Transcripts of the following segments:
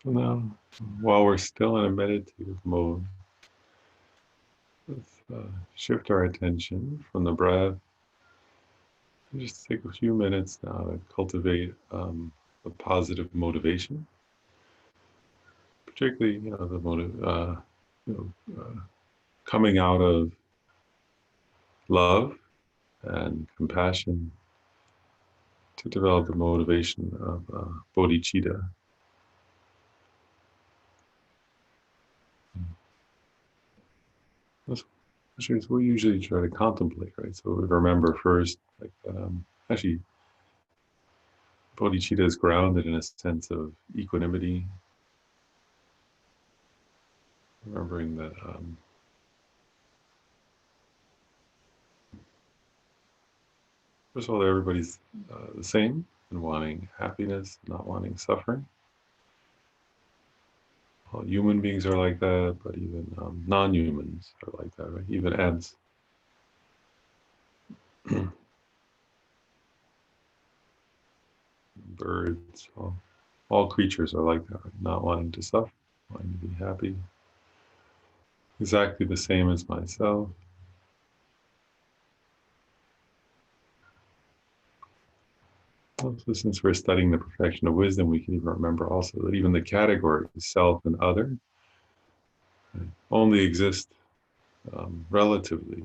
So now, while we're still in a meditative mode, let's shift our attention from the breath and just take a few minutes now to cultivate a positive motivation, particularly, the motive, you coming out of love and compassion to develop the motivation of bodhicitta. That's actually what we usually try to contemplate, right? So we remember first, like actually, bodhicitta is grounded in a sense of equanimity, remembering that first of all, everybody's the same and wanting happiness, not wanting suffering. All human beings are like that, but even non-humans are like that, right? Even ants. Birds, all creatures are like that, right? Not wanting to suffer, wanting to be happy. Exactly the same as myself. Also, since we're studying the perfection of wisdom, we can even remember also that even the categories self and other only exist relatively.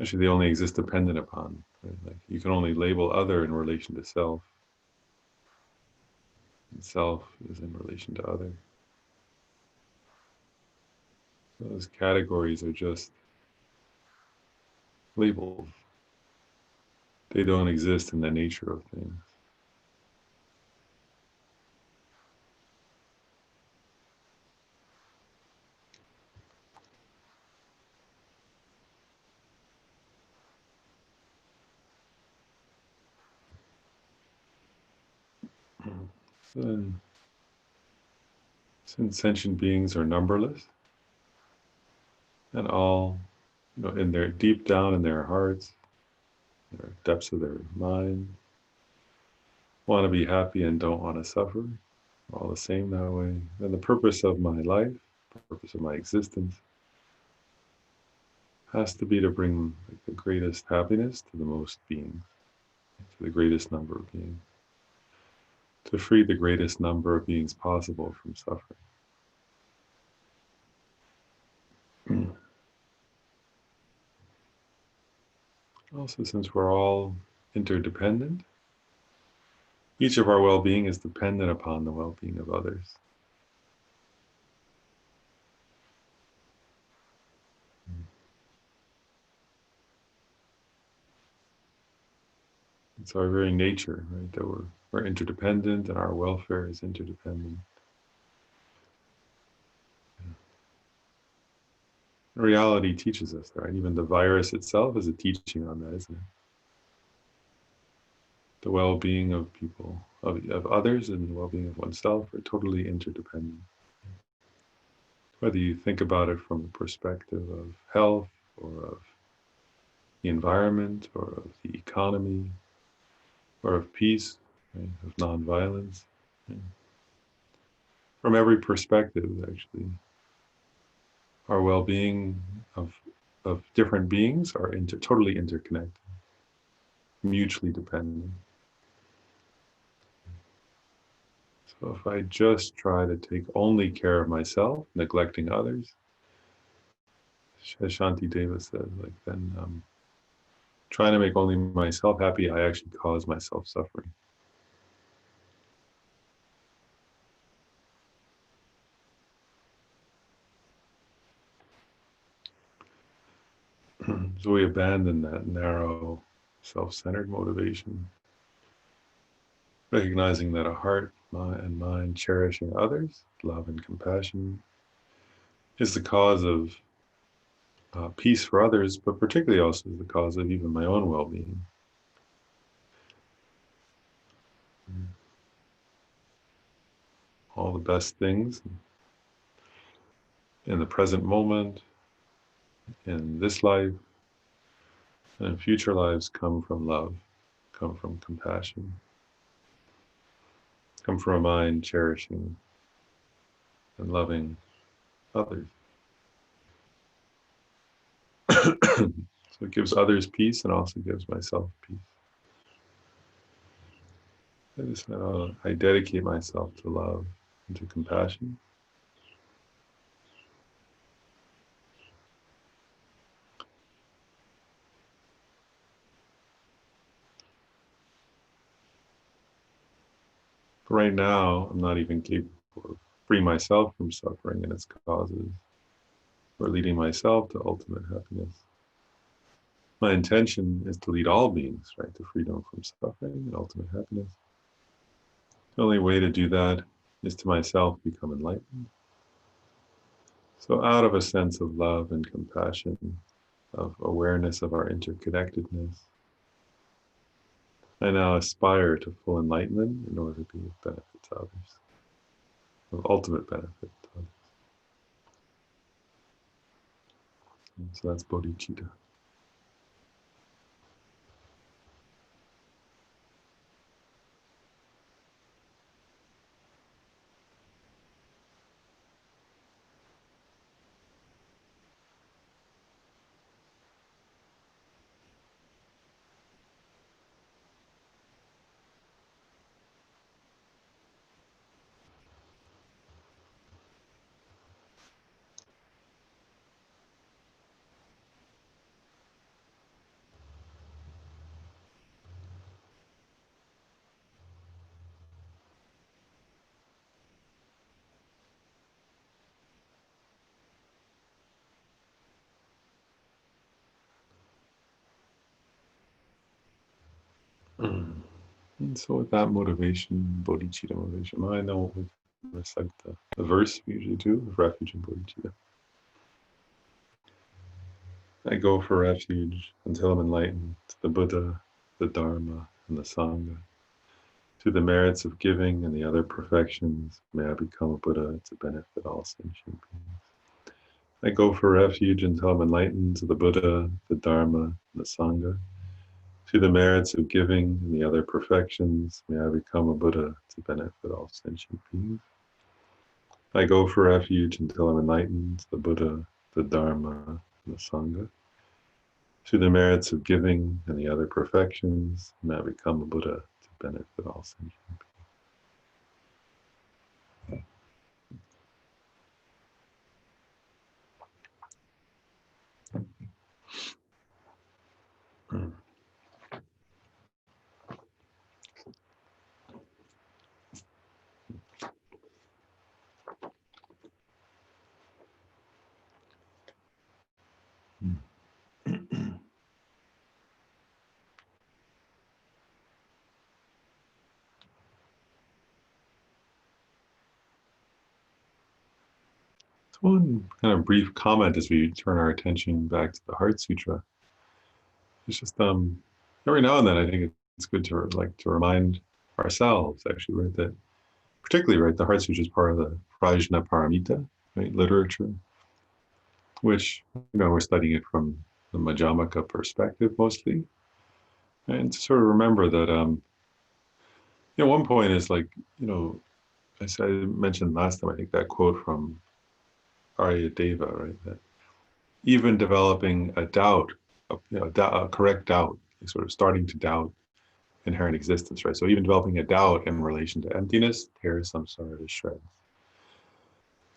Actually, they only exist dependent upon. Right? Like you can only label other in relation to self, and self is in relation to other. Those categories are just labels. They don't exist in the nature of things. So, since sentient beings are numberless and all, in their deep down in their hearts, their depths of their mind, want to be happy and don't want to suffer, all the same that way. And the purpose of my life, purpose of my existence, has to be to bring like, the greatest happiness to the most beings, to the greatest number of beings, to free the greatest number of beings possible from suffering. Also, since we're all interdependent, each of our well-being is dependent upon the well-being of others. It's our very nature, right? That we're interdependent and our welfare is interdependent. Reality teaches us, right? Even the virus itself is a teaching on that, isn't it? The well-being of people, of others, and the well-being of oneself are totally interdependent. Whether you think about it from the perspective of health or of the environment or of the economy or of peace, right? Of nonviolence. Right? From every perspective, actually, our well-being of different beings are totally interconnected, mutually dependent. So if I just try to take only care of myself, neglecting others, as Shanti Deva says, like then trying to make only myself happy, I actually cause myself suffering. So we abandon that narrow, self-centered motivation, recognizing that a heart and mind cherishing others, love and compassion, is the cause of peace for others, but particularly also the cause of even my own well-being. All the best things in the present moment, in this life, and in future lives come from love, come from compassion. come from a mind cherishing and loving others. So it gives others peace and also gives myself peace. I dedicate myself to love and to compassion. But right now, I'm not even capable of freeing myself from suffering and its causes, or leading myself to ultimate happiness. My intention is to lead all beings, right, to freedom from suffering and ultimate happiness. The only way to do that is to myself become enlightened. So out of a sense of love and compassion, of awareness of our interconnectedness, I now aspire to full enlightenment in order to be of benefit to others, of ultimate benefit to others. And so that's bodhicitta. And so with that motivation, bodhicitta motivation, I know we recite the verse we usually do of refuge and bodhicitta. I go for refuge until I'm enlightened to the Buddha, the Dharma, and the Sangha. To the merits of giving and the other perfections, may I become a Buddha to benefit all sentient beings. I go for refuge until I'm enlightened to the Buddha, the Dharma, and the Sangha. To the merits of giving and the other perfections, may I become a Buddha to benefit all sentient beings. I go for refuge until I'm enlightened to the Buddha, the Dharma, and the Sangha. To the merits of giving and the other perfections, may I become a Buddha to benefit all sentient beings. One kind of brief comment as we turn our attention back to the Heart Sutra. It's just every now and then I think it's good to remind ourselves actually, right, that particularly, right, the Heart Sutra is part of the Prajna Paramita, right, literature, which, we're studying it from the Majjhimaka perspective mostly, and to sort of remember that one point is like, I mentioned last time, I think that quote from Arya Deva, right, that even developing a doubt, a correct doubt, sort of starting to doubt inherent existence, right? So even developing a doubt in relation to emptiness tears samsara to shreds.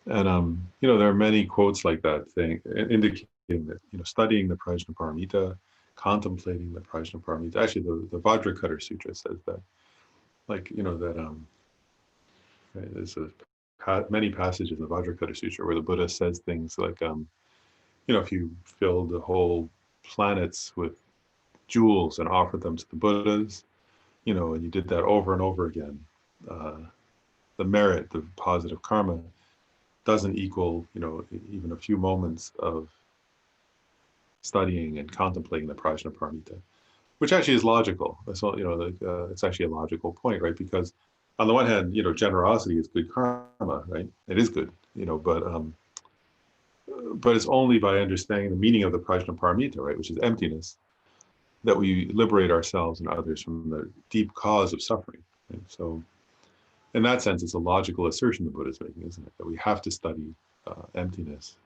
And there are many quotes like that thing indicating that studying the Prajnaparamita, contemplating the Prajnaparamita. Actually, the Vajracutter Sutra says that, right, there's many passages in the Vajracutter Sutra where the Buddha says things like, if you filled the whole planets with jewels and offered them to the Buddhas, and you did that over and over again, the merit, the positive karma, doesn't equal, even a few moments of studying and contemplating the Prajnaparamita, which actually is logical. So, it's actually a logical point, right? Because on the one hand, generosity is good karma, right? It is good, but it's only by understanding the meaning of the Prajnaparamita, right, which is emptiness, that we liberate ourselves and others from the deep cause of suffering. Right? So in that sense, it's a logical assertion the Buddha is making, isn't it? That we have to study emptiness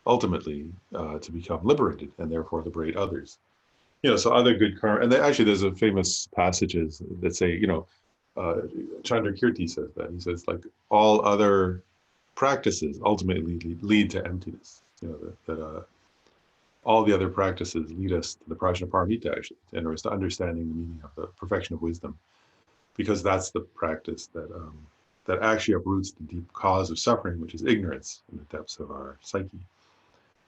ultimately to become liberated and therefore liberate others. So other good karma, and actually there's a famous passages that say, Chandrakirti says that. He says, like, all other practices ultimately lead to emptiness. That all the other practices lead us to the prajnaparamita, actually, in other words, to understanding the meaning of the perfection of wisdom, because that's the practice that actually uproots the deep cause of suffering, which is ignorance in the depths of our psyche.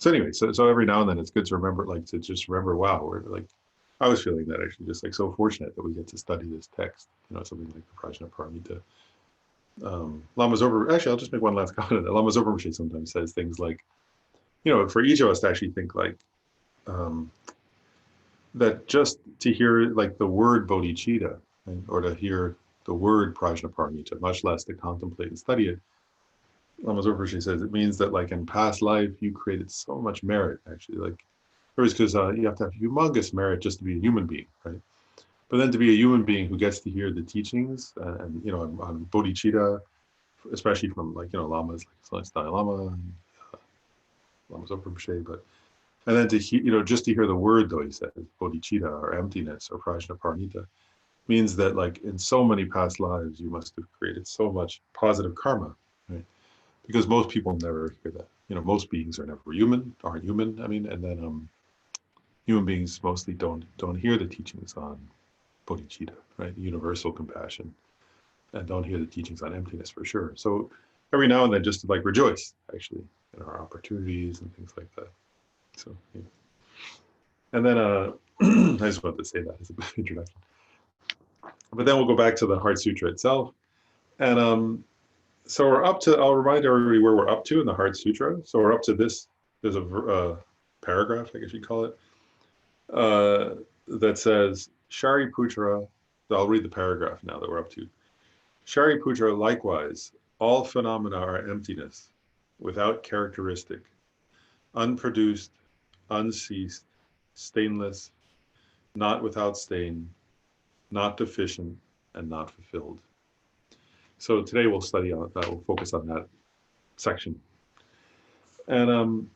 So anyway, so every now and then it's good to remember, like, to just remember, wow, we're like, I was feeling that actually, just like so fortunate that we get to study this text, something like the Prajnaparamita. Lama Zopa, actually, I'll just make one last comment. Lama Zopa Rinpoche sometimes says things like, for each of us to actually think like, that just to hear like the word bodhicitta, right, or to hear the word Prajnaparamita, much less to contemplate and study it, Lama Zopa Rinpoche says it means that, like, in past life you created so much merit, actually, like, because you have to have humongous merit just to be a human being, right? But then to be a human being who gets to hear the teachings and on bodhicitta, especially from, like, lamas like Dalai Lama and Lama Zopa Rinpoche, and then to just to hear the word, though, he said bodhicitta or emptiness or prajnaparamita, means that, like, in so many past lives you must have created so much positive karma, right? Because most people never hear that. Most beings are never aren't human. I mean, and then human beings mostly don't hear the teachings on bodhicitta, right? Universal compassion, and don't hear the teachings on emptiness for sure. So every now and then, just to, like, rejoice actually in our opportunities and things like that. So yeah. And then I just wanted to say that as an introduction. But then we'll go back to the Heart Sutra itself, and so we're up to. I'll remind everybody where we're up to in the Heart Sutra. So we're up to this. There's a paragraph, I guess you'd call it, that says, Shariputra, I'll read the paragraph now that we're up to. Shariputra, likewise, all phenomena are emptiness, without characteristic, unproduced, unceased, stainless, not without stain, not deficient, and not fulfilled. So today we'll study on that. We'll focus on that section. And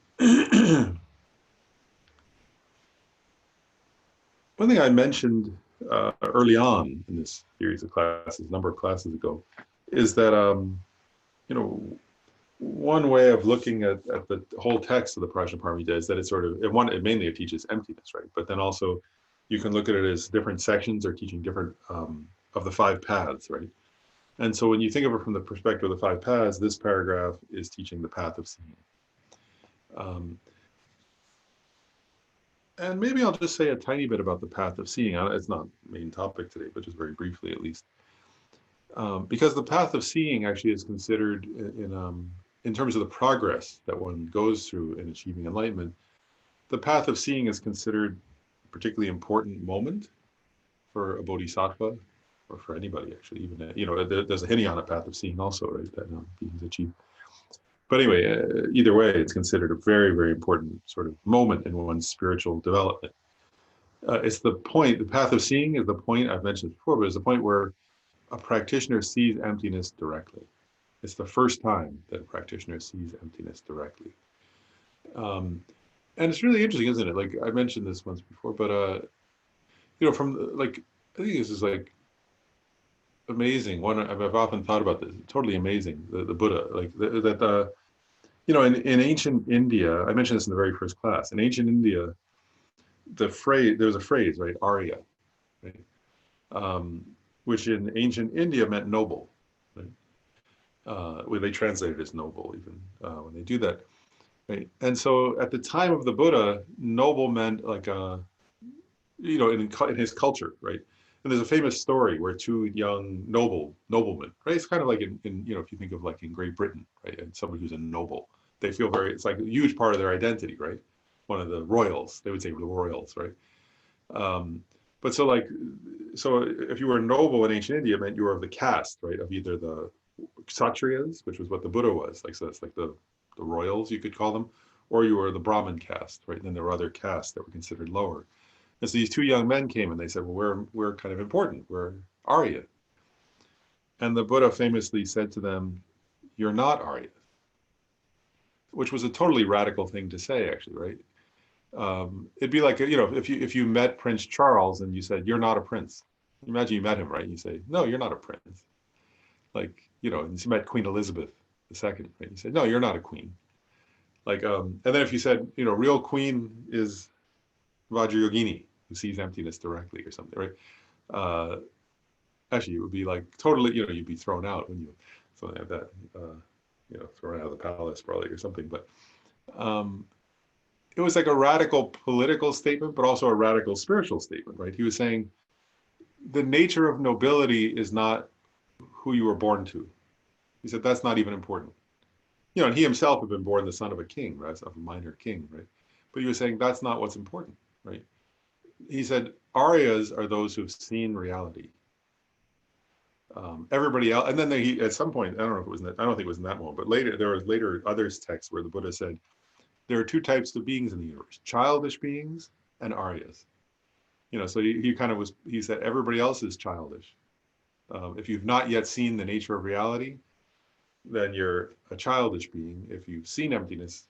one thing I mentioned early on in this series of classes, a number of classes ago, is that one way of looking at the whole text of the Prajnaparamita is that it mainly teaches emptiness, right? But then also you can look at it as different sections are teaching different of the 5 paths, right? And so when you think of it from the perspective of the 5 paths, this paragraph is teaching the path of seeing. And maybe I'll just say a tiny bit about the path of seeing. It's not the main topic today, but just very briefly at least. Because the path of seeing actually is considered in terms of the progress that one goes through in achieving enlightenment. The path of seeing is considered a particularly important moment for a bodhisattva, or for anybody actually. Even there's a Hinayana path of seeing also, right, that beings achieve. But anyway, either way, it's considered a very, very important sort of moment in one's spiritual development. It's the point. The path of seeing is the point I've mentioned before, but it's the point where a practitioner sees emptiness directly. It's the first time that a practitioner sees emptiness directly. And it's really interesting, isn't it? Like, I mentioned this once before, but from, like, I think this is, like, amazing. I've often thought about this. Totally amazing. The Buddha, like in ancient India, I mentioned this in the very first class. In ancient India, there was a phrase, right, Arya, right, which in ancient India meant noble, right? Where they translate it as noble, even when they do that, right? And so at the time of the Buddha, noble meant like in his culture, right? And there's a famous story where 2 young noblemen, right? It's kind of like in if you think of, like, in Great Britain, right? And somebody who's a noble, they feel it's like a huge part of their identity, right? One of the royals, they would say the royals, right? But so if you were a noble in ancient India, it meant you were of the caste, right? Of either the Kshatriyas, which was what the Buddha was, like, so it's like the royals, you could call them, or you were the Brahmin caste, right? And then there were other castes that were considered lower. And so these 2 young men came and they said, well, we're kind of important. We're Arya. And the Buddha famously said to them, "You're not Aryas," which was a totally radical thing to say, actually, right? It'd be like, if you met Prince Charles and you said, "You're not a prince." Imagine you met him, right? You say, "No, you're not a prince." Like, and you met Queen Elizabeth II, right? You say, "No, you're not a queen." Like, and then if you said, real queen is Vajrayogini, who sees emptiness directly or something, right? Uh, Actually, it would be like totally, you'd be thrown out when you, something like that, thrown out of the palace probably or something. But um, it was like a radical political statement, but also a radical spiritual statement, right? He was saying the nature of nobility is not who you were born to. He said that's not even important. And he himself had been born the son of a king, right? Of a minor king, right? But he was saying that's not what's important, right? He said Aryas are those who've seen reality. Everybody else, and then he, at some point, I don't know if it was in that, I don't think it was in that moment, but later there was others texts where the Buddha said there are two types of beings in the universe: childish beings and Aryas. So he kind of was. He said everybody else is childish. If you've not yet seen the nature of reality, then you're a childish being. If you've seen emptiness,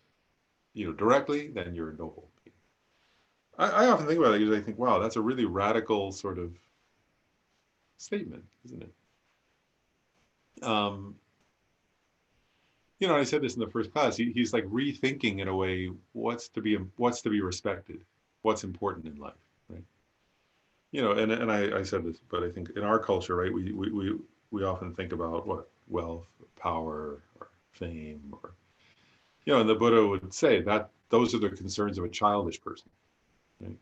directly, then you're a noble being. I often think about it because I think, wow, that's a really radical sort of statement, isn't it? I said this in the first class. He's like rethinking in a way what's to be respected, what's important in life, right? And I said this, but I think in our culture, right, we often think about what wealth, power, or fame, or and the Buddha would say that those are the concerns of a childish person, right?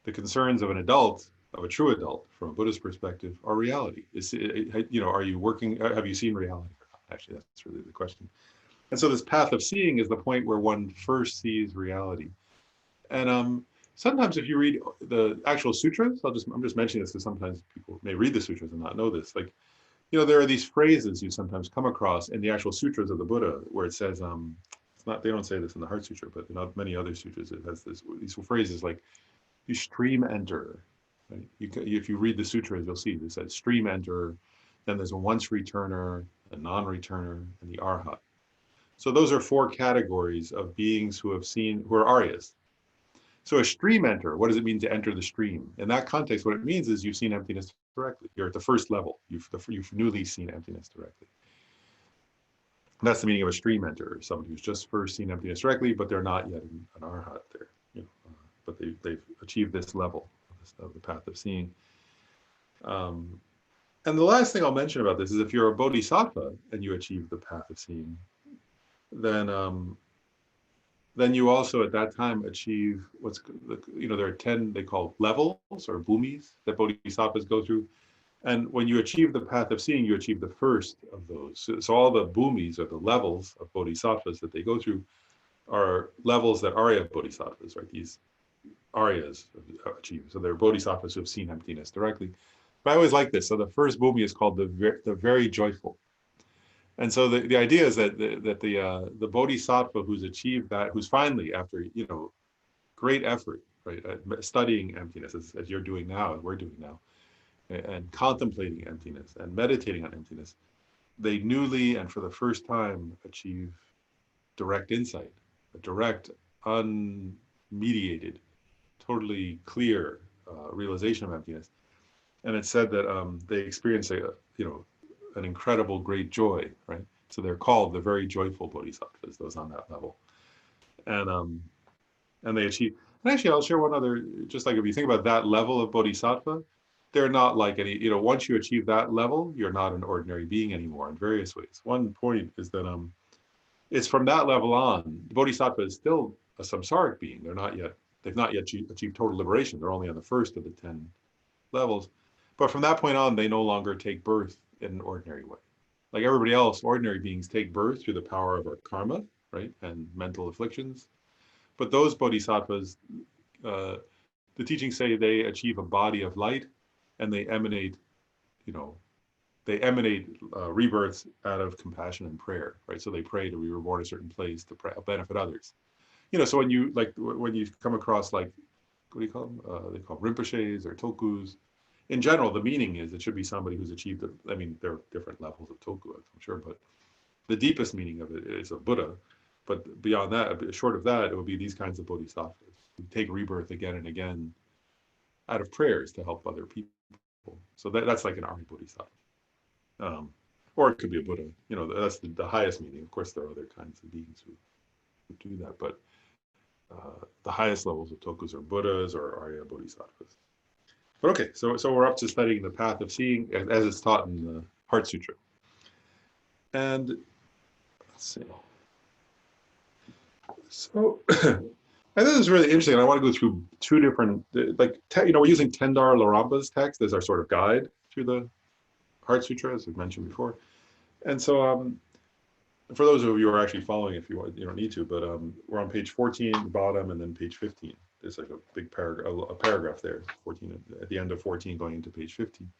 The concerns of an adult, of a true adult, from a Buddhist perspective, are reality. Are you working? Have you seen reality or not? Actually, that's really the question. And so this path of seeing is the point where one first sees reality. And sometimes if you read the actual sutras, I'm just mentioning this because sometimes people may read the sutras and not know this. Like, there are these phrases you sometimes come across in the actual sutras of the Buddha where it says, it's not, they don't say this in the Heart Sutra, but in many other sutras, it has these phrases like, you stream enter. Right? If you read the sutras, you'll see it says stream enter, then there's a once returner, a non-returner, and the arhat. So those are four categories of beings who are Aryas. So a stream enter, what does it mean to enter the stream? In that context, what it means is you've seen emptiness directly. You're at the first level. You've newly seen emptiness directly. And that's the meaning of a stream enter, somebody who's just first seen emptiness directly, but they're not yet an arhat there. But they've achieved this level of the path of seeing. And the last thing I'll mention about this is if you're a bodhisattva and you achieve the path of seeing, then you also at that time achieve there are 10 they call levels or bhumis that bodhisattvas go through. And when you achieve the path of seeing, you achieve the first of those. So all the bhumis or the levels of bodhisattvas that they go through are levels that Arya bodhisattvas, right? These Aryas achieve. So they're bodhisattvas who have seen emptiness directly. But I always like this. So the first bhumi is called the very joyful. And so the idea is that the bodhisattva who's achieved that, who's finally, after great effort, right, studying emptiness as you're doing now, and we're doing now, and contemplating emptiness and meditating on emptiness, they newly and for the first time achieve direct insight, a direct, unmediated, totally clear realization of emptiness. And it's said that they experience an incredible great joy, right? So they're called the very joyful bodhisattvas, those on that level. And they achieve, and actually I'll share one other, just like if you think about that level of bodhisattva, they're not like any, once you achieve that level, you're not an ordinary being anymore in various ways. One point is that it's from that level on, the bodhisattva is still a samsaric being. They've not yet achieved total liberation. They're only on the first of the 10 levels. But from that point on, they no longer take birth in an ordinary way. Like everybody else, ordinary beings take birth through the power of our karma, right, and mental afflictions. But those bodhisattvas, the teachings say they achieve a body of light, and they emanate, rebirths out of compassion and prayer, right? So they pray to be reborn a certain place to benefit others. So when you come across like, what do you call them? They call them Rinpoches or Tulkus. in general, the meaning is it should be somebody who's achieved it. I mean, there are different levels of Toku, I'm sure, but the deepest meaning of it is a Buddha. But beyond that, short of that, it would be these kinds of bodhisattvas who take rebirth again and again out of prayers to help other people. So that's like an Arya Bodhisattva. Or it could be a Buddha. You know, that's the highest meaning. Of course, there are other kinds of beings who do that, but the highest levels of Tokus are Buddhas or Arya Bodhisattvas. But okay, so we're up to studying the path of seeing as it's taught in the Heart Sutra. And let's see. So I think this is really interesting. I want to go through two different, like, we're using Tendar Larampa's text as our sort of guide through the Heart Sutra, as we've mentioned before. And so for those of you who are actually following, if you want, you don't need to, but we're on page 14, bottom, and then page 15. There's like a big paragraph there, 14 at the end of 14 going into page 15.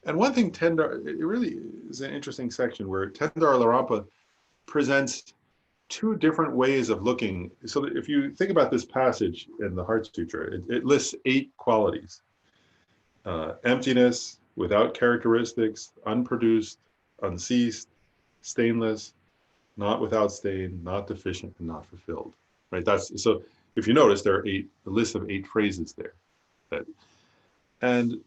And one thing Tendar, it really is an interesting section where Tendar Larampa presents two different ways of looking. So that if you think about this passage in the Heart Sutra, it lists 8 qualities. Emptiness, without characteristics, unproduced, unceased, stainless, not without stain, not deficient, and not fulfilled. Right? That's so. If you notice, there are a list of 8 phrases there. And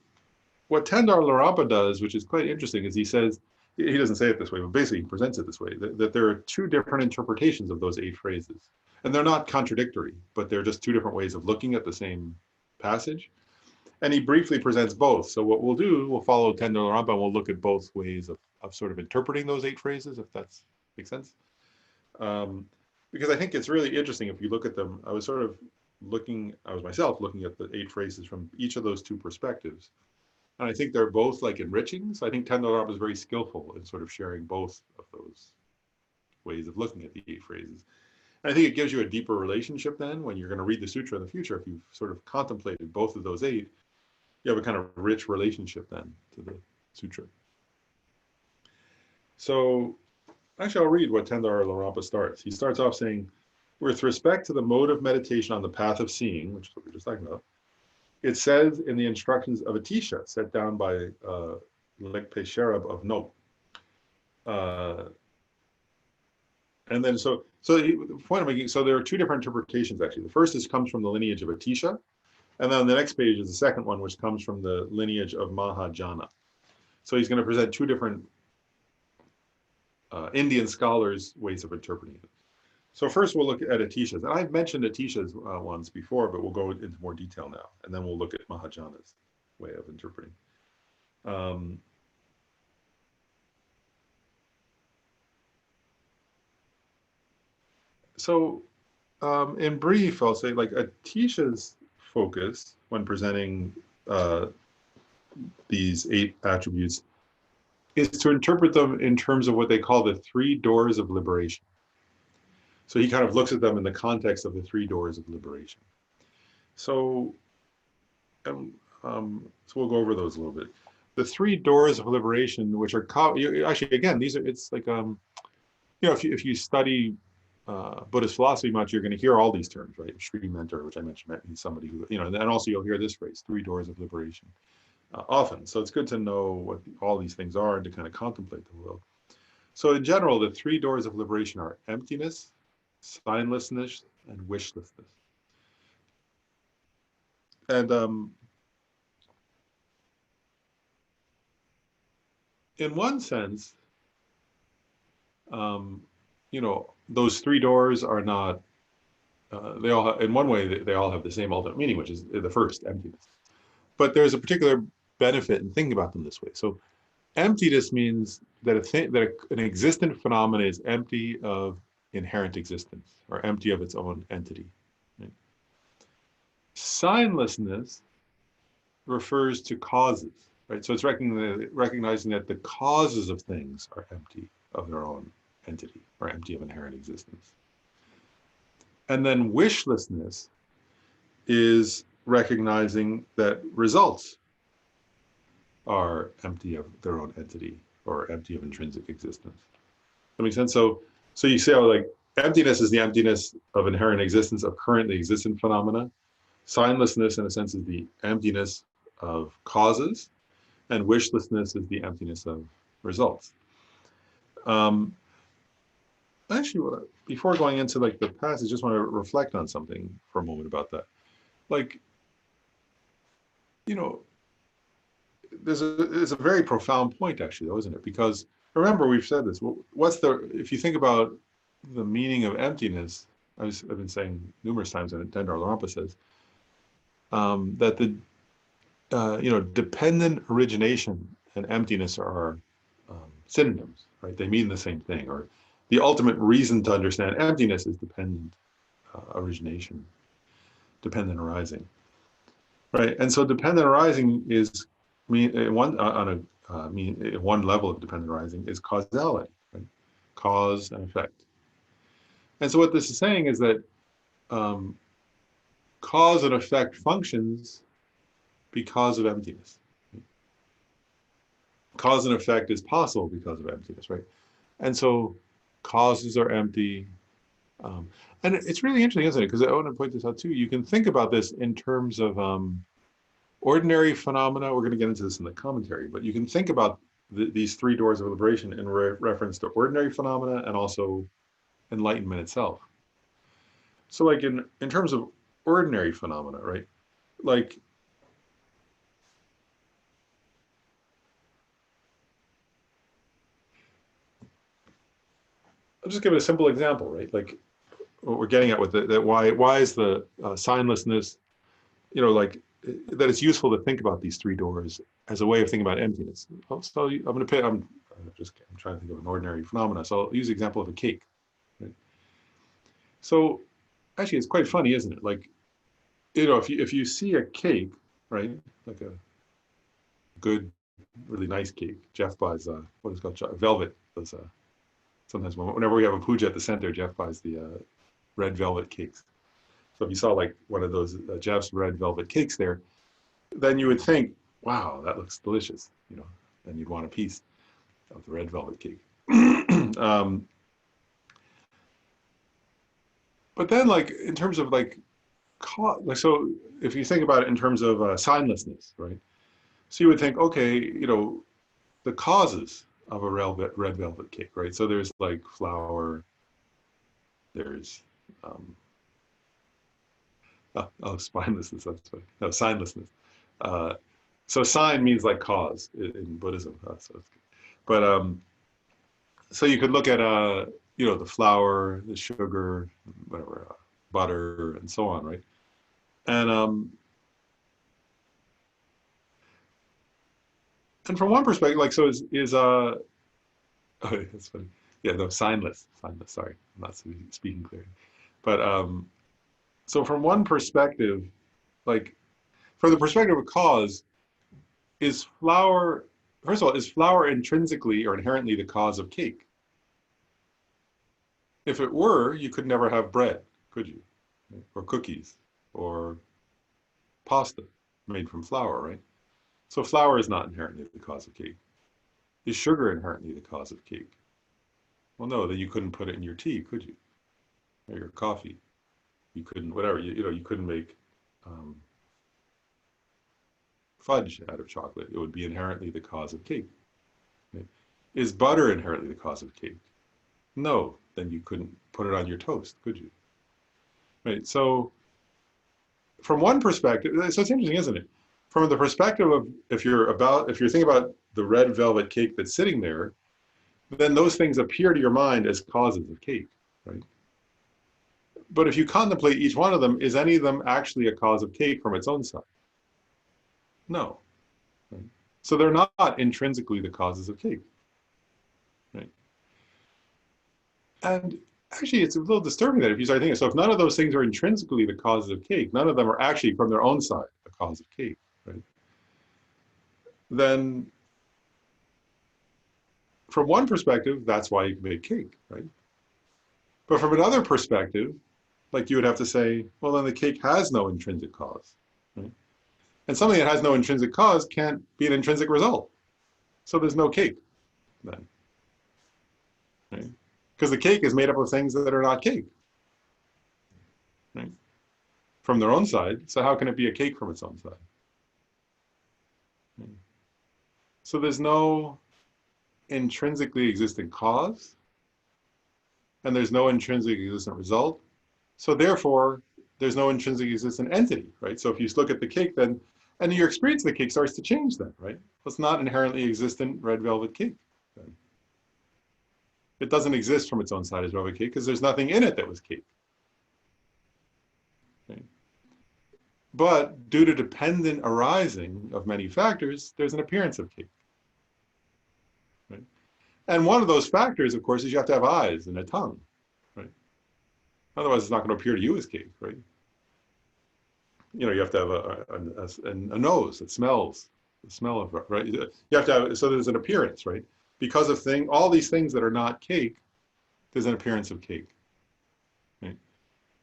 what Tendar Larampa does, which is quite interesting, is he says, he doesn't say it this way, but basically he presents it this way, that there are 2 different interpretations of those 8 phrases. And they're not contradictory, but they're just 2 different ways of looking at the same passage. And he briefly presents both. So what we'll do, we'll follow Tendar Larampa and we'll look at both ways of sort of interpreting those 8 phrases, if that makes sense. Because I think it's really interesting if you look at them. I was myself looking at the 8 phrases from each of those 2 perspectives. And I think they're both like enriching. So I think Tendar Larampa is very skillful in sort of sharing both of those ways of looking at the 8 phrases. And I think it gives you a deeper relationship then when you're going to read the sutra in the future. If you've sort of contemplated both of those 8, you have a kind of rich relationship then to the sutra. So actually, I'll read what Tendar Larampa starts. He starts off saying, with respect to the mode of meditation on the path of seeing, which is what we were just talking about, it says in the instructions of Atisha set down by Lekpe Sherab of No. And then the point I'm making, so there are 2 different interpretations actually. The first comes from the lineage of Atisha, and then on the next page is the second one, which comes from the lineage of Mahajana. So he's going to present 2 different Indian scholars' ways of interpreting it. So first we'll look at Atisha's. And I've mentioned Atisha's ones before, but we'll go into more detail now. And then we'll look at Mahajana's way of interpreting. In brief, I'll say like Atisha's focus when presenting these 8 attributes is to interpret them in terms of what they call the 3 doors of liberation. So he kind of looks at them in the context of the 3 doors of liberation. So we'll go over those a little bit. The 3 doors of liberation, which are actually again, it's like if you study Buddhist philosophy much, you're going to hear all these terms, right? Sri mentor, which I mentioned, he's somebody who and also you'll hear this phrase, 3 doors of liberation, often. So it's good to know what all these things are and to kind of contemplate the world. So in general, the 3 doors of liberation are emptiness, signlessness, and wishlessness. And in one sense, those 3 doors are not, they all have, in one way, they all have the same ultimate meaning, which is the first, emptiness. But there's a particular benefit in thinking about them this way. So emptiness means that an existent phenomenon is empty of inherent existence, or empty of its own entity. Right? Signlessness refers to causes, right? So it's recognizing that the causes of things are empty of their own entity, or empty of inherent existence. And then wishlessness is recognizing that results are empty of their own entity, or empty of intrinsic existence. That makes sense? So you say, like, emptiness is the emptiness of inherent existence of currently existent phenomena. Signlessness, in a sense, is the emptiness of causes, and wishlessness is the emptiness of results. Um, Actually, before going into like the passage, I just want to reflect on something for a moment about that. Like, you know, it's a very profound point, actually, though, isn't it? Because remember, we've said this. What's the if you think about the meaning of emptiness? I've been saying numerous times, and Dendar Larampa says that the dependent origination and emptiness are synonyms, right? They mean the same thing. Or the ultimate reason to understand emptiness is dependent origination, dependent arising, right? And so dependent arising is one level of dependent arising is causality, right? Cause and effect. And so what this is saying is that um, cause and effect functions because of emptiness. Cause and effect is possible because of emptiness, right? And so causes are empty. And it's really interesting, isn't it? Because I want to point this out too. You can think about this in terms of ordinary phenomena. We're going to get into this in the commentary, but you can think about these three doors of liberation in reference to ordinary phenomena and also enlightenment itself. So like in terms of ordinary phenomena, right? Like I'll just give a simple example, right? Like what we're getting at with that why is the signlessness, like that it's useful to think about these three doors as a way of thinking about emptiness. So I'm going to pick. I'm trying to think of an ordinary phenomena. So I'll use the example of a cake. Right? So actually, it's quite funny, isn't it? Like, if you see a cake, right, like a good, really nice cake. Jeff buys what is it called velvet. Sometimes whenever we have a puja at the center, Jeff buys the red velvet cakes. So if you saw like one of those Jeff's red velvet cakes there, then you would think, wow, that looks delicious. Then you'd want a piece of the red velvet cake. But then like in terms of like so if you think about it in terms of signlessness, right? So you would think, okay, the causes of a red velvet cake, right? So there's like flour, there's spinelessness, that's right. No, signlessness. So sign means like cause in Buddhism. But so you could look at the flour, the sugar, whatever, butter, and so on, right? And from one perspective, like so is oh, that's funny. Yeah, no, signless. Sorry, I'm not speaking clearly. But so from one perspective, like from the perspective of cause, is flour, first of all, is flour intrinsically or inherently the cause of cake? If it were, you could never have bread, could you? Or cookies, or pasta made from flour, right? So flour is not inherently the cause of cake. Is sugar inherently the cause of cake? Well, no, then you couldn't put it in your tea, could you? Or your coffee. You couldn't, whatever, you couldn't make fudge out of chocolate. It would be inherently the cause of cake. Right? Is butter inherently the cause of cake? No, then you couldn't put it on your toast, could you? Right, so from one perspective, so it's interesting, isn't it? From the perspective of if you're thinking about the red velvet cake that's sitting there, then those things appear to your mind as causes of cake, right? But if you contemplate each one of them, is any of them actually a cause of cake from its own side? No. Right? So they're not intrinsically the causes of cake, right? And actually, it's a little disturbing that if you start thinking, so if none of those things are intrinsically the causes of cake, none of them are actually from their own side a cause of cake, right? Then from one perspective, that's why you can make cake, right? But from another perspective, like you would have to say, well, then the cake has no intrinsic cause, right? And something that has no intrinsic cause can't be an intrinsic result. So there's no cake then, right? Because the cake is made up of things that are not cake, right? From their own side. So how can it be a cake from its own side? So there's no intrinsically existent cause, and there's no intrinsically existent result. So therefore, there's no intrinsically existent entity, right? So if you look at the cake, then, and your experience of the cake starts to change then, right? It's not inherently existent red velvet cake. Then. It doesn't exist from its own side as velvet cake because there's nothing in it that was cake. Okay? But due to dependent arising of many factors, there's an appearance of cake. Right? And one of those factors, of course, is you have to have eyes and a tongue. Right? Otherwise, it's not going to appear to you as cake, right? You know, you have to have a nose that smells, the smell of, right? You have to have, so there's an appearance, right? Because of all these things that are not cake, there's an appearance of cake, right?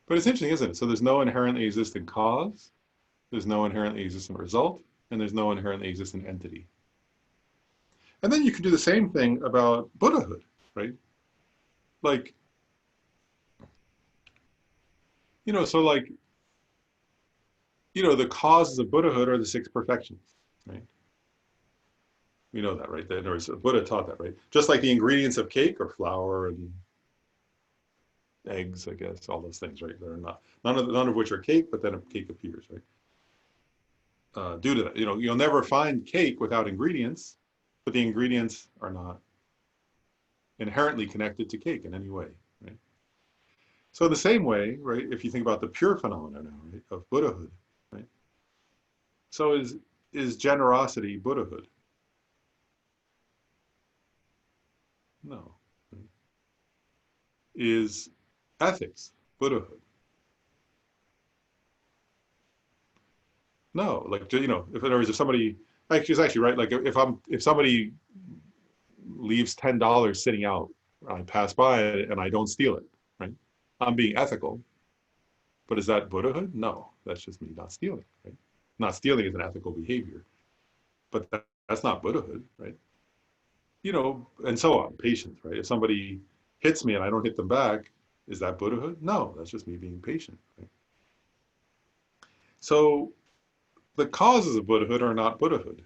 But it's interesting, isn't it? So there's no inherently existent cause, there's no inherently existent result, and there's no inherently existent entity. And then you can do the same thing about Buddhahood, right? Like, so like, the causes of Buddhahood are the six perfections, right? We know that, right? Buddha taught that, right? Just like the ingredients of cake are flour and eggs, I guess, all those things, right? They're not none of which are cake, but then a cake appears, right? Due to that, you'll never find cake without ingredients, but the ingredients are not inherently connected to cake in any way, right? So the same way, right? If you think about the pure phenomena now, right, of Buddhahood, right? So is generosity Buddhahood? No. Right? Is ethics Buddhahood? No. Like, if in other words, if somebody it's actually right, like if somebody leaves $10 sitting out, I pass by it and I don't steal it, right? I'm being ethical, but is that Buddhahood? No, that's just me not stealing, right? Not stealing is an ethical behavior, but that's not Buddhahood, right? And so on, patience, right? If somebody hits me and I don't hit them back, is that Buddhahood? No, that's just me being patient, right? So the causes of Buddhahood are not Buddhahood.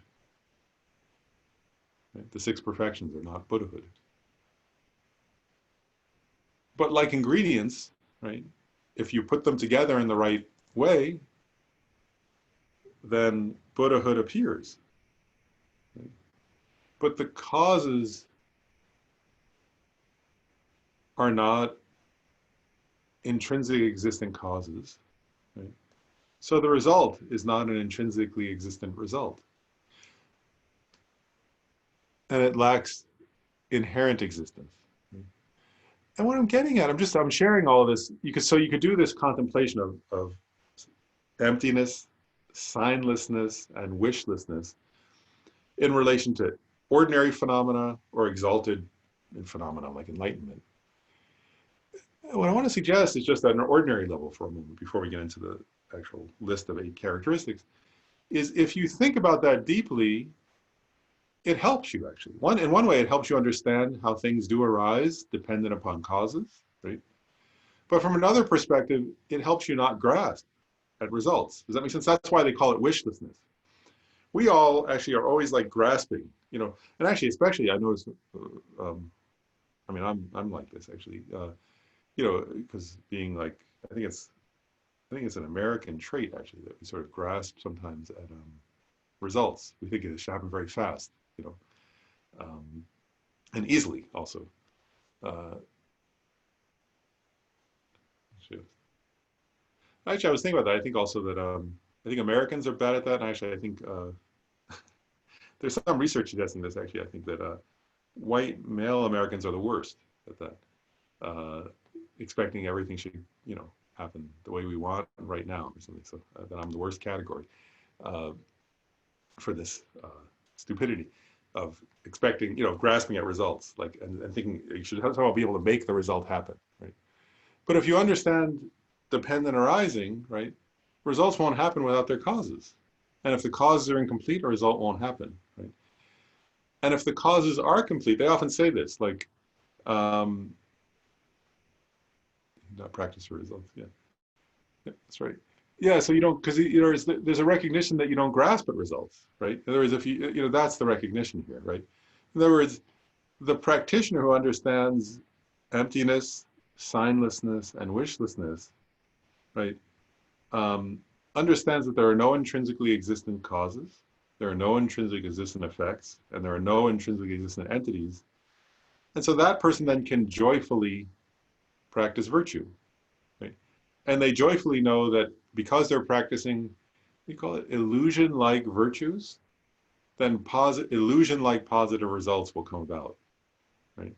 Right? The six perfections are not Buddhahood. But like ingredients, right? If you put them together in the right way, then Buddhahood appears. Right? But the causes are not intrinsically existent causes. Right? So the result is not an intrinsically existent result. And it lacks inherent existence. And what I'm getting at, I'm sharing all of this. You could do this contemplation of emptiness, signlessness, and wishlessness in relation to ordinary phenomena or exalted phenomena like enlightenment. What I want to suggest is just at an ordinary level for a moment before we get into the actual list of 8 characteristics, is if you think about that deeply, it helps you actually. In one way, it helps you understand how things do arise dependent upon causes, right? But from another perspective, it helps you not grasp at results. Does that make sense? That's why they call it wishlessness. We all actually are always like grasping, and actually, especially I notice, I'm like this actually, because being like, I think it's an American trait actually that we sort of grasp sometimes at results. We think it should happen very fast, and easily also. Actually, I was thinking about that. I think also that I think Americans are bad at that. And actually, I think there's some research suggesting this. Actually, I think that white male Americans are the worst at that, expecting everything should, happen the way we want right now or something. So that I'm the worst category for this stupidity of expecting, grasping at results, like and thinking you should somehow be able to make the result happen, right? But if you understand dependent arising, right, results won't happen without their causes. And if the causes are incomplete, a result won't happen, right? And if the causes are complete, they often say this, like, not practice for results, yeah. Yeah, that's right. Yeah, so you don't, because there's a recognition that you don't grasp at results, right? In other words, if that's the recognition here, right? In other words, the practitioner who understands emptiness, signlessness, and wishlessness, right, um, understands that there are no intrinsically existent causes, there are no intrinsic existent effects, and there are no intrinsically existent entities. And so that person then can joyfully practice virtue, right? And they joyfully know that because they're practicing, we call it illusion-like virtues, then illusion-like positive results will come about, right?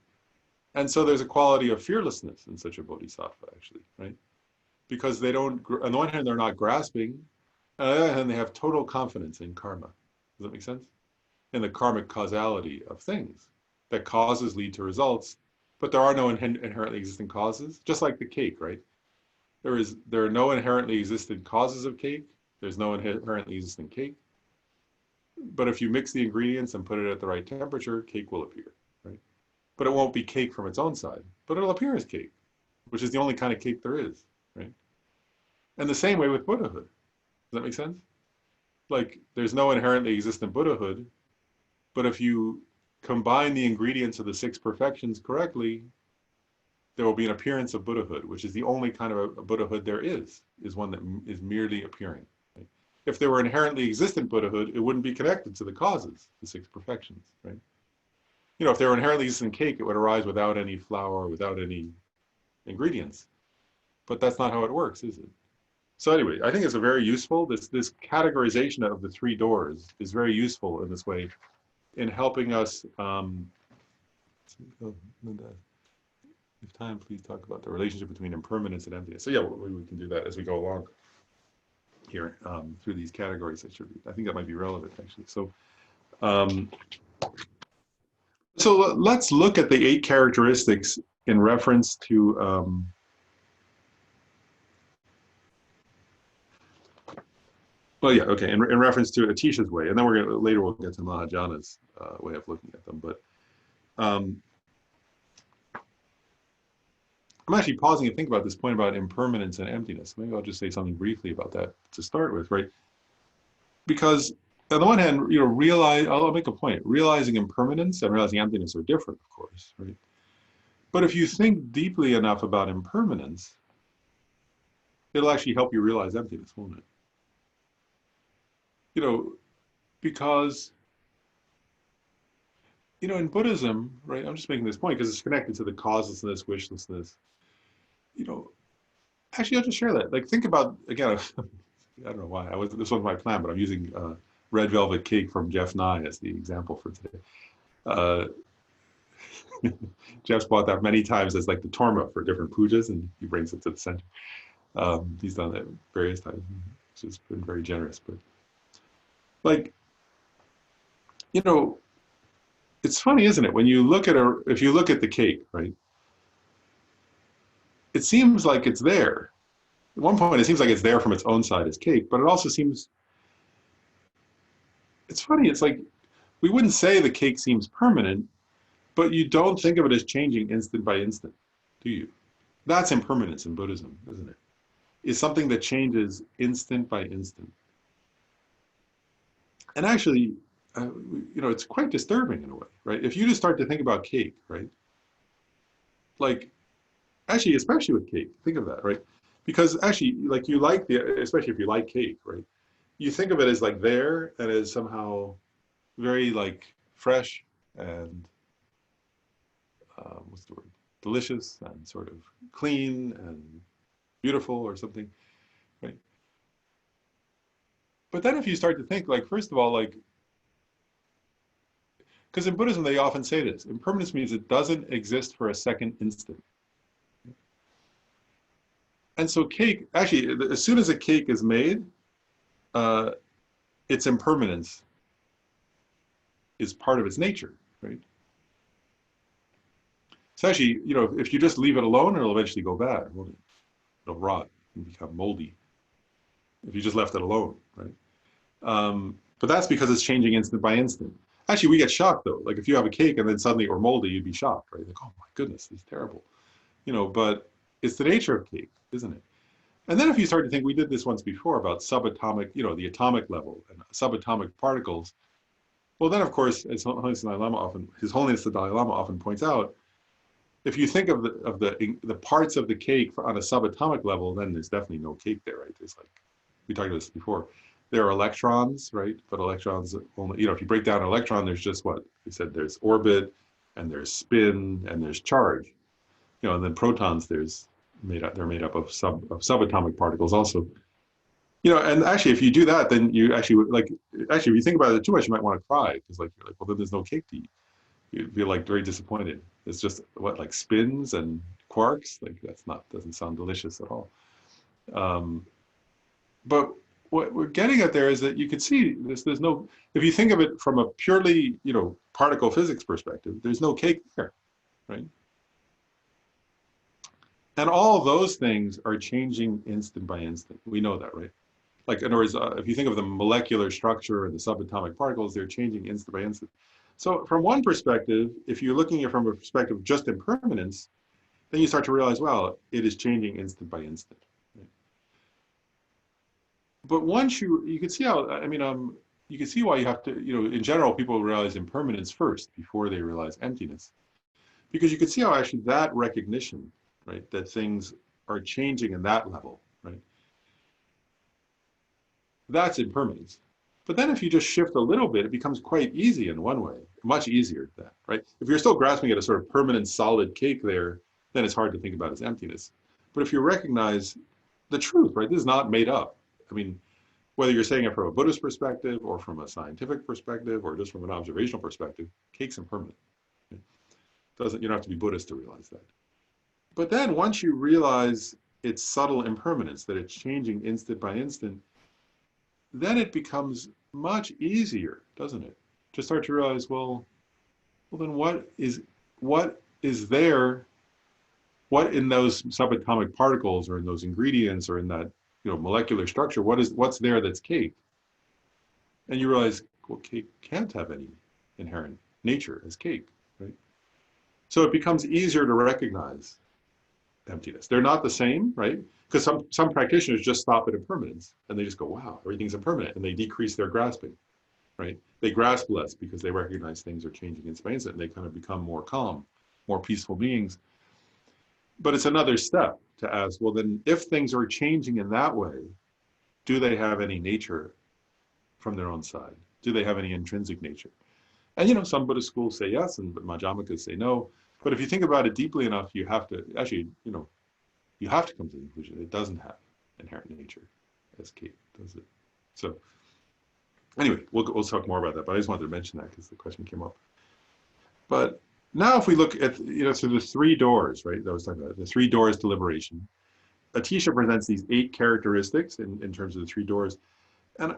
And so there's a quality of fearlessness in such a bodhisattva, actually, right? Because they don't, on the one hand, they're not grasping, on the other hand, they have total confidence in karma. Does that make sense? In the karmic causality of things, that causes lead to results, but there are no inherently existing causes, just like the cake, right? There are no inherently existent causes of cake. There's no inherently existent cake. But if you mix the ingredients and put it at the right temperature, cake will appear, right? But it won't be cake from its own side, but it'll appear as cake, which is the only kind of cake there is, right? And the same way with Buddhahood. Does that make sense? Like, there's no inherently existent Buddhahood, but if you combine the ingredients of the six perfections correctly, there will be an appearance of Buddhahood, which is the only kind of a Buddhahood there is one that is merely appearing. Right? If there were inherently existent Buddhahood, it wouldn't be connected to the causes, the six perfections, right? If there were inherently existent cake, it would arise without any flour, without any ingredients. But that's not how it works, is it? So anyway, I think it's a very useful, this categorization of the three doors is very useful in this way in helping us, if time, please talk about the relationship between impermanence and emptiness. So yeah, we can do that as we go along here through these categories. I think that might be relevant actually. So let's look at the 8 characteristics in reference to well, yeah, okay, in reference to Atisha's way, and then later we'll get to Mahajana's way of looking at them. But I'm actually pausing to think about this point about impermanence and emptiness. Maybe I'll just say something briefly about that to start with, right? Because on the one hand, I'll make a point. Realizing impermanence and realizing emptiness are different, of course, right? But if you think deeply enough about impermanence, it'll actually help you realize emptiness, won't it? Because in Buddhism, right? I'm just making this point because it's connected to the causelessness, wishlessness. Actually, I'll just share that. Like, think about again. I don't know why this wasn't my plan, but I'm using red velvet cake from Jeff Nye as the example for today. Jeff's bought that many times as like the torma for different pujas, and he brings it to the center. He's done that various times. It's just been very generous. But like, it's funny, isn't it? When you look at if you look at the cake, right? It seems like it's there. At one point, it seems like it's there from its own side as cake, but it also seems, it's funny, it's like, we wouldn't say the cake seems permanent, but you don't think of it as changing instant by instant, do you? That's impermanence in Buddhism, isn't it? It's something that changes instant by instant. And actually, it's quite disturbing in a way, right? If you just start to think about cake, right? Like, actually, especially with cake, think of that, right? Because actually, like especially if you like cake, right? You think of it as like there and as somehow very like fresh and what's the word? Delicious and sort of clean and beautiful or something, right? But then if you start to think, like, first of all, like, because in Buddhism, they often say this, impermanence means it doesn't exist for a second instant. And so cake, actually, as soon as a cake is made, its impermanence is part of its nature, right? So actually, if you just leave it alone, it'll eventually go bad, won't it? It'll rot and become moldy if you just left it alone, right? But that's because it's changing instant by instant. Actually, we get shocked though. Like if you have a cake and then suddenly or moldy, you'd be shocked, right? Like, oh my goodness, this is terrible. But it's the nature of cake, isn't it? And then if you start to think, we did this once before about subatomic, the atomic level and subatomic particles. Well, then of course, as His Holiness the Dalai Lama often points out, if you think of the parts of the cake on a subatomic level, then there's definitely no cake there, right? There's like, we talked about this before. There are electrons, right? But electrons only, if you break down an electron, there's just what we said. There's orbit, and there's spin, and there's charge. And then protons, they're made up of subatomic particles also. And actually, if you do that, then you actually if you think about it too much, you might want to cry because you're like, well, then there's no cake to eat. You'd be like very disappointed. It's just like spins and quarks. Like doesn't sound delicious at all. But what we're getting at there is that you can see there's no, if you think of it from a purely, particle physics perspective, there's no cake there, right? And all of those things are changing instant by instant. We know that, right? Like, in other words, if you think of the molecular structure and the subatomic particles, they're changing instant by instant. So from one perspective, if you're looking at it from a perspective of just impermanence, then you start to realize, well, it is changing instant by instant. Right? But once you can see how, you can see why you have to, in general, people realize impermanence first before they realize emptiness. Because you can see how actually that recognition, right, that things are changing in that level, right? That's impermanence. But then if you just shift a little bit, it becomes quite easy in one way, much easier than, right? If you're still grasping at a sort of permanent solid cake there, then it's hard to think about as emptiness. But if you recognize the truth, right, this is not made up. I mean, whether you're saying it from a Buddhist perspective or from a scientific perspective or just from an observational perspective, cake's impermanent. You don't have to be Buddhist to realize that. But then once you realize its subtle impermanence, that it's changing instant by instant, then it becomes much easier, doesn't it? To start to realize, well, then what is there, what in those subatomic particles or in those ingredients or in that molecular structure, what's there that's cake? And you realize, well, cake can't have any inherent nature as cake, right? So it becomes easier to recognize emptiness. They're not the same, right? Because some practitioners just stop at impermanence and they just go, wow, everything's impermanent, and they decrease their grasping, right? They grasp less because they recognize things are changing in space and they kind of become more calm, more peaceful beings. But it's another step to ask, well, then if things are changing in that way, do they have any nature from their own side? Do they have any intrinsic nature? And some Buddhist schools say yes, and Madhyamikas say no. But if you think about it deeply enough, you have to actually, you have to come to the conclusion it doesn't have inherent nature as cake, does it? So anyway, we'll talk more about that, but I just wanted to mention that because the question came up. But now if we look at, so the three doors, right, that I was talking about, the three doors to liberation, Atisha presents these 8 characteristics in terms of the 3 doors. And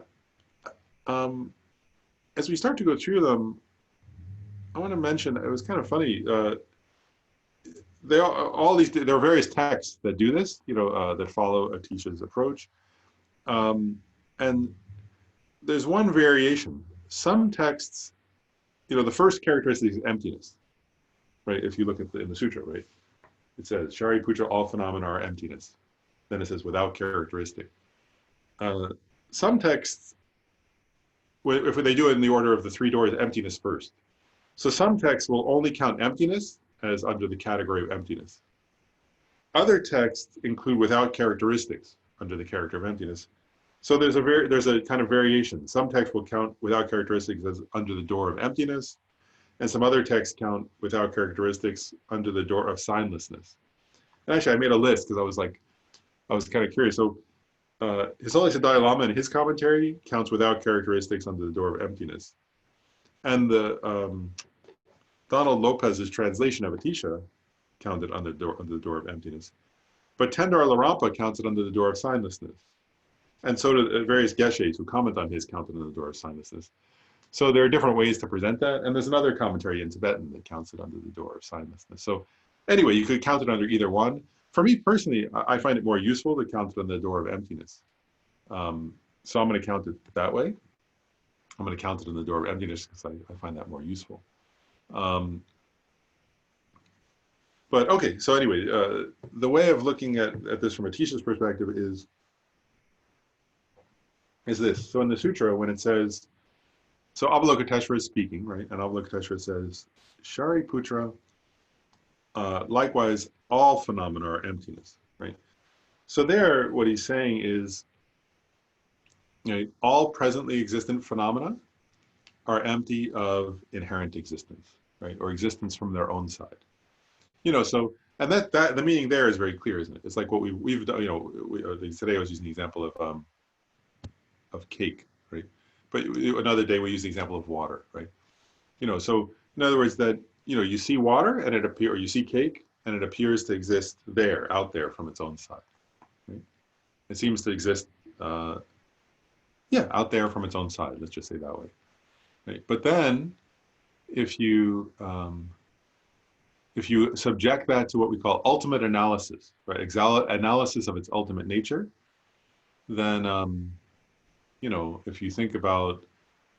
as we start to go through them, I want to mention, it was kind of funny, there are various texts that do this, that follow Atisha's approach. And there's one variation. Some texts, the first characteristic is emptiness, right? If you look in the sutra, right? It says, Shariputra, all phenomena are emptiness. Then it says, without characteristic. Some texts, if they do it in the order of the 3 doors, emptiness first. So some texts will only count emptiness as under the category of emptiness. Other texts include without characteristics under the character of emptiness. So there's a kind of variation. Some texts will count without characteristics as under the door of emptiness, and some other texts count without characteristics under the door of signlessness. And actually, I made a list because I was kind of curious. So His Holiness the Dalai Lama in his commentary counts without characteristics under the door of emptiness. And the Donald Lopez's translation of Atisha counted under the door of emptiness. But Tendar Larampa counts it under the door of signlessness. And so do various geshes who comment on his counted under the door of signlessness. So there are different ways to present that. And there's another commentary in Tibetan that counts it under the door of signlessness. So anyway, you could count it under either one. For me personally, I find it more useful to count it on the door of emptiness. So I'm going to count it that way. I'm going to count it in the door of emptiness because I find that more useful. But But okay, so anyway, the way of looking at this from Atisha's perspective is this. So in the sutra, when it says, so Avalokiteshvara is speaking, right? And Avalokiteshvara says, Shariputra, likewise, all phenomena are emptiness, right? So there, what he's saying is, all presently existent phenomena are empty of inherent existence, right? Or existence from their own side. So, and that the meaning there is very clear, isn't it? It's like what we've done, today I was using the example of cake, right? But another day we use the example of water, right? So in other words, that you see water and or you see cake and it appears to exist out there from its own side, right? It seems to exist, out there from its own side. Let's just say that way, right? But then, if you subject that to what we call ultimate analysis, right? Analysis of its ultimate nature, then if you think about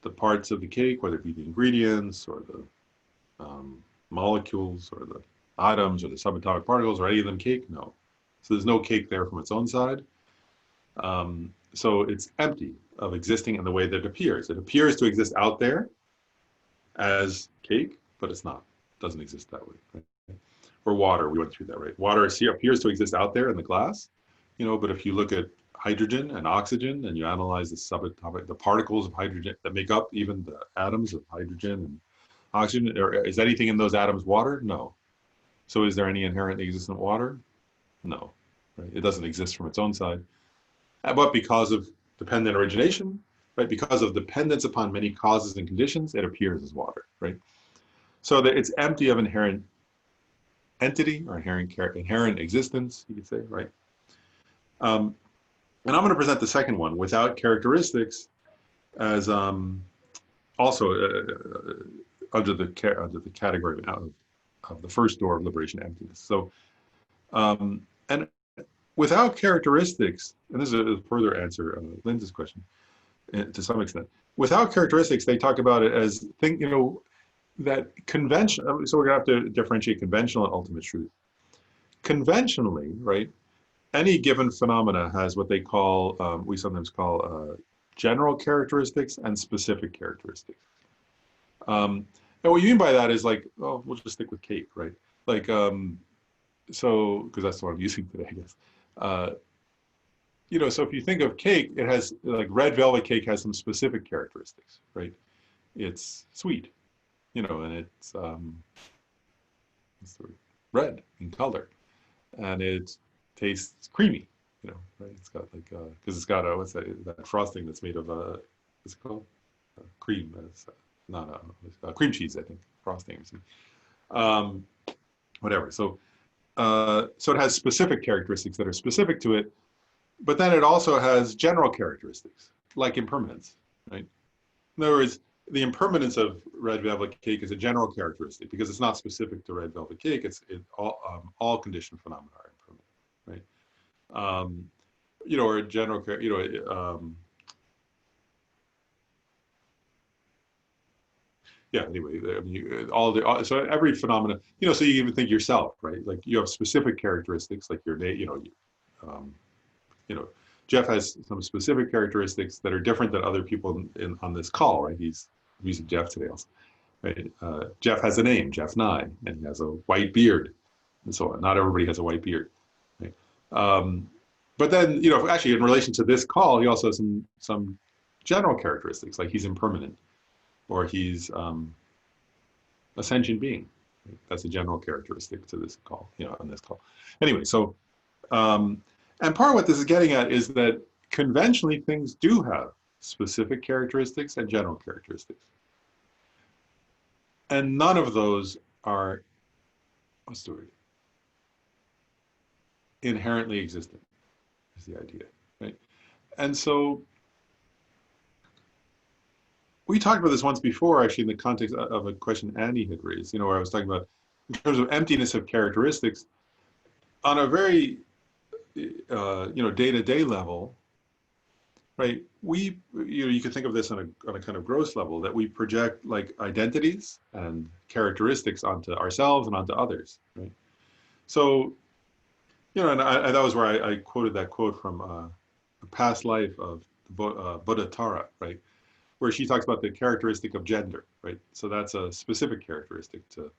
the parts of the cake, whether it be the ingredients or the molecules or the atoms or the subatomic particles, or any of them cake? No. So there's no cake there from its own side. So it's empty of existing in the way that it appears. It appears to exist out there as cake, but it's not. It doesn't exist that way. Right? Or water, we went through that, right? Water appears to exist out there in the glass, but if you look at hydrogen and oxygen and you analyze the particles of hydrogen that make up even the atoms of hydrogen and oxygen, or is anything in those atoms water? No. So is there any inherently existent water? No. Right? It doesn't exist from its own side. But because of dependent origination, right? Because of dependence upon many causes and conditions, it appears as water, right? So that it's empty of inherent entity or inherent existence, you could say, right? And I'm going to present the second one, without characteristics, as also under the category of the first door of liberation, emptiness. So, and without characteristics, and this is a further answer Linda's question to some extent. Without characteristics, they talk about it as that convention. So we're going to have to differentiate conventional and ultimate truth. Conventionally, right? Any given phenomena has what they call, we sometimes call general characteristics and specific characteristics. And what you mean by that is like, oh, we'll just stick with cake, right? Like, so, because that's what I'm using today, I guess. So if you think of cake, it has, like red velvet cake has some specific characteristics, right? It's sweet, and it's red in color, and it tastes creamy, right? It's got like, because it's got what's that frosting that's made of, what's it called? Cream. It's not cream cheese, I think, frosting or something. Whatever. So it has specific characteristics that are specific to it, but then it also has general characteristics, like impermanence, right? In other words, the impermanence of red velvet cake is a general characteristic because it's not specific to red velvet cake. All conditioned phenomena are impermanent, right? Or a general, anyway, I mean, so every phenomena, so you even think yourself, right? Like you have specific characteristics, like your day, Jeff has some specific characteristics that are different than other people on this call, right? He's using Jeff today also, right? Jeff has a name, Jeff Nye, and he has a white beard, and so on. Not everybody has a white beard, right? But then, actually in relation to this call, he also has some general characteristics, like he's impermanent, or he's a sentient being. Right? That's a general characteristic to this call, on this call. Anyway, so, and part of what this is getting at is that conventionally things do have specific characteristics and general characteristics. And none of those are, inherently existent, is the idea, right? And so, we talked about this once before, actually, in the context of a question Annie had raised, where I was talking about, in terms of emptiness of characteristics, on a very, day-to-day level, right? You could think of this on a kind of gross level, that we project like identities and characteristics onto ourselves and onto others, right? So, and that was where I quoted that quote from the past life of Buddha Tara, right? Where she talks about the characteristic of gender, right? So that's a specific characteristic to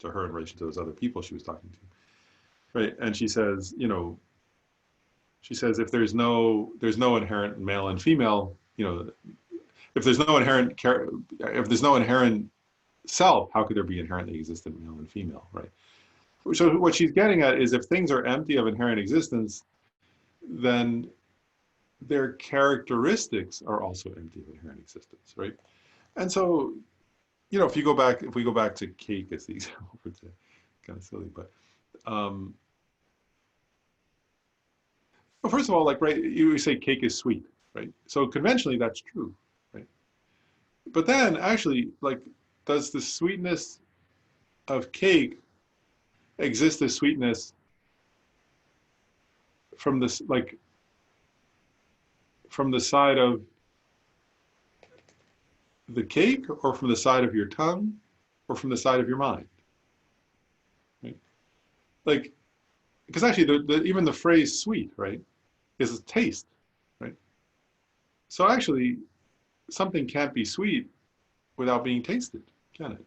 her in relation to those other people she was talking to, right? And she says, if there's no inherent male and female, if there's no inherent self, how could there be inherently existent male and female, right? So what she's getting at is if things are empty of inherent existence, then their characteristics are also empty of inherent existence, right? And so, if we go back to cake as the example, it's kind of silly, but well, first of all, like, right, you say cake is sweet, right? So conventionally, that's true, right? But then actually, like, does the sweetness of cake exist as sweetness from this, like, from the side of the cake, or from the side of your tongue, or from the side of your mind, right? Like, because actually, even the phrase "sweet," right, is a taste, right? So actually, something can't be sweet without being tasted, can it?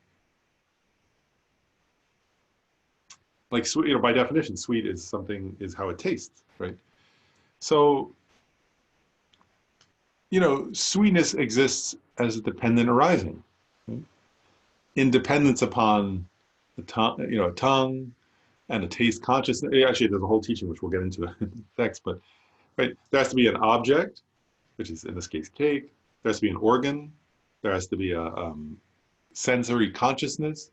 Like, sweet, by definition, sweet is how it tastes, right? So, sweetness exists as a dependent arising, right? Independence upon the tongue, a tongue and a taste consciousness. Actually, there's a whole teaching which we'll get into in the text, but right, there has to be an object, which is in this case cake. There has to be an organ. There has to be a sensory consciousness,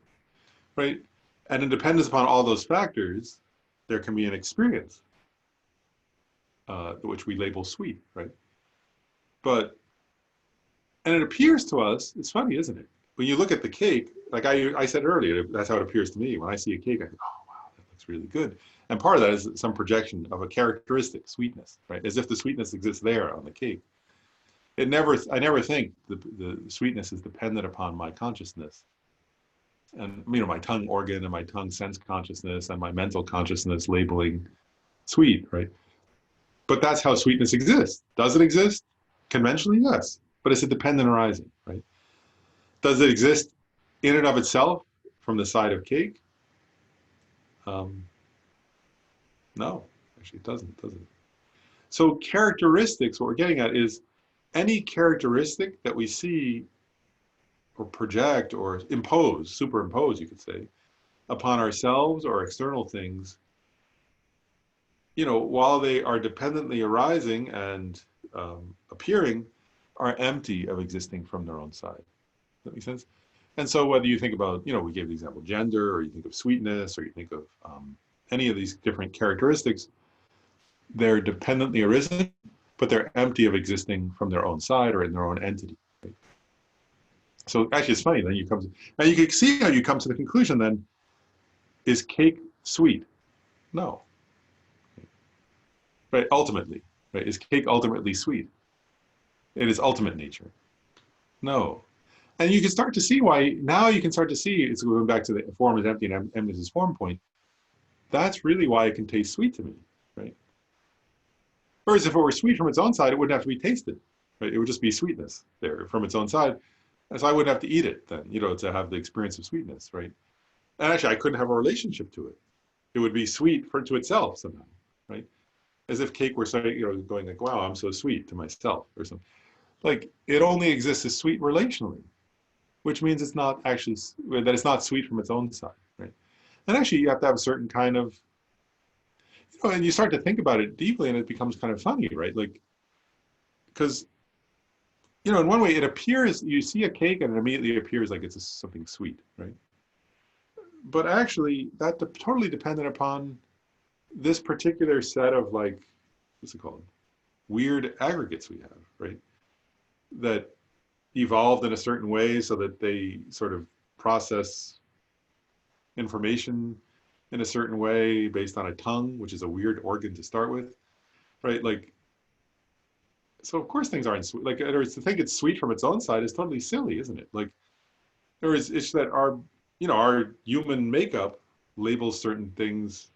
right? And in dependence upon all those factors, there can be an experience, which we label sweet, right? And it appears to us, it's funny, isn't it? When you look at the cake, like I said earlier, that's how it appears to me. When I see a cake, I think, oh, wow, that looks really good. And part of that is some projection of a characteristic, sweetness, right? As if the sweetness exists there on the cake. I never think the sweetness is dependent upon my consciousness. And, my tongue organ and my tongue sense consciousness and my mental consciousness labeling sweet, right? But that's how sweetness exists. Does it exist? Conventionally, yes. But it's a dependent arising, right? Does it exist in and of itself from the side of cake? No, actually it doesn't, does it? So characteristics, what we're getting at is any characteristic that we see or project or superimpose, you could say, upon ourselves or external things, while they are dependently arising and appearing, are empty of existing from their own side. Does that make sense? And so whether you think about, we gave the example gender, or you think of sweetness, or you think of any of these different characteristics, they're dependently arisen, but they're empty of existing from their own side or in their own entity. Right? So actually it's funny, now you can see how you come to the conclusion then, is cake sweet? No. Right, ultimately, right? Is cake ultimately sweet? It is ultimate nature. No. And you can start to see why, now you can start to see, it's going back to the form is empty and emptiness is form point. That's really why it can taste sweet to me, right? Whereas if it were sweet from its own side, it wouldn't have to be tasted, right? It would just be sweetness there from its own side. And so I wouldn't have to eat it then, to have the experience of sweetness, right? And actually, I couldn't have a relationship to it. It would be sweet to itself somehow, right? As if cake were saying, going like, wow, I'm so sweet to myself or something. Like, it only exists as sweet relationally, which means it's not actually, that it's not sweet from its own side, right? And actually, you have to have a certain kind of, and you start to think about it deeply and it becomes kind of funny, right? Like, because, in one way it appears, you see a cake and it immediately appears like it's something sweet, right? But actually, that's totally dependent upon this particular set of, like, what's it called? Weird aggregates we have, right? That evolved in a certain way so that they sort of process information in a certain way based on a tongue, which is a weird organ to start with, right? Like, so of course things aren't sweet. Like, to think it's sweet from its own side is totally silly, isn't it? Like, it's that our human makeup labels certain things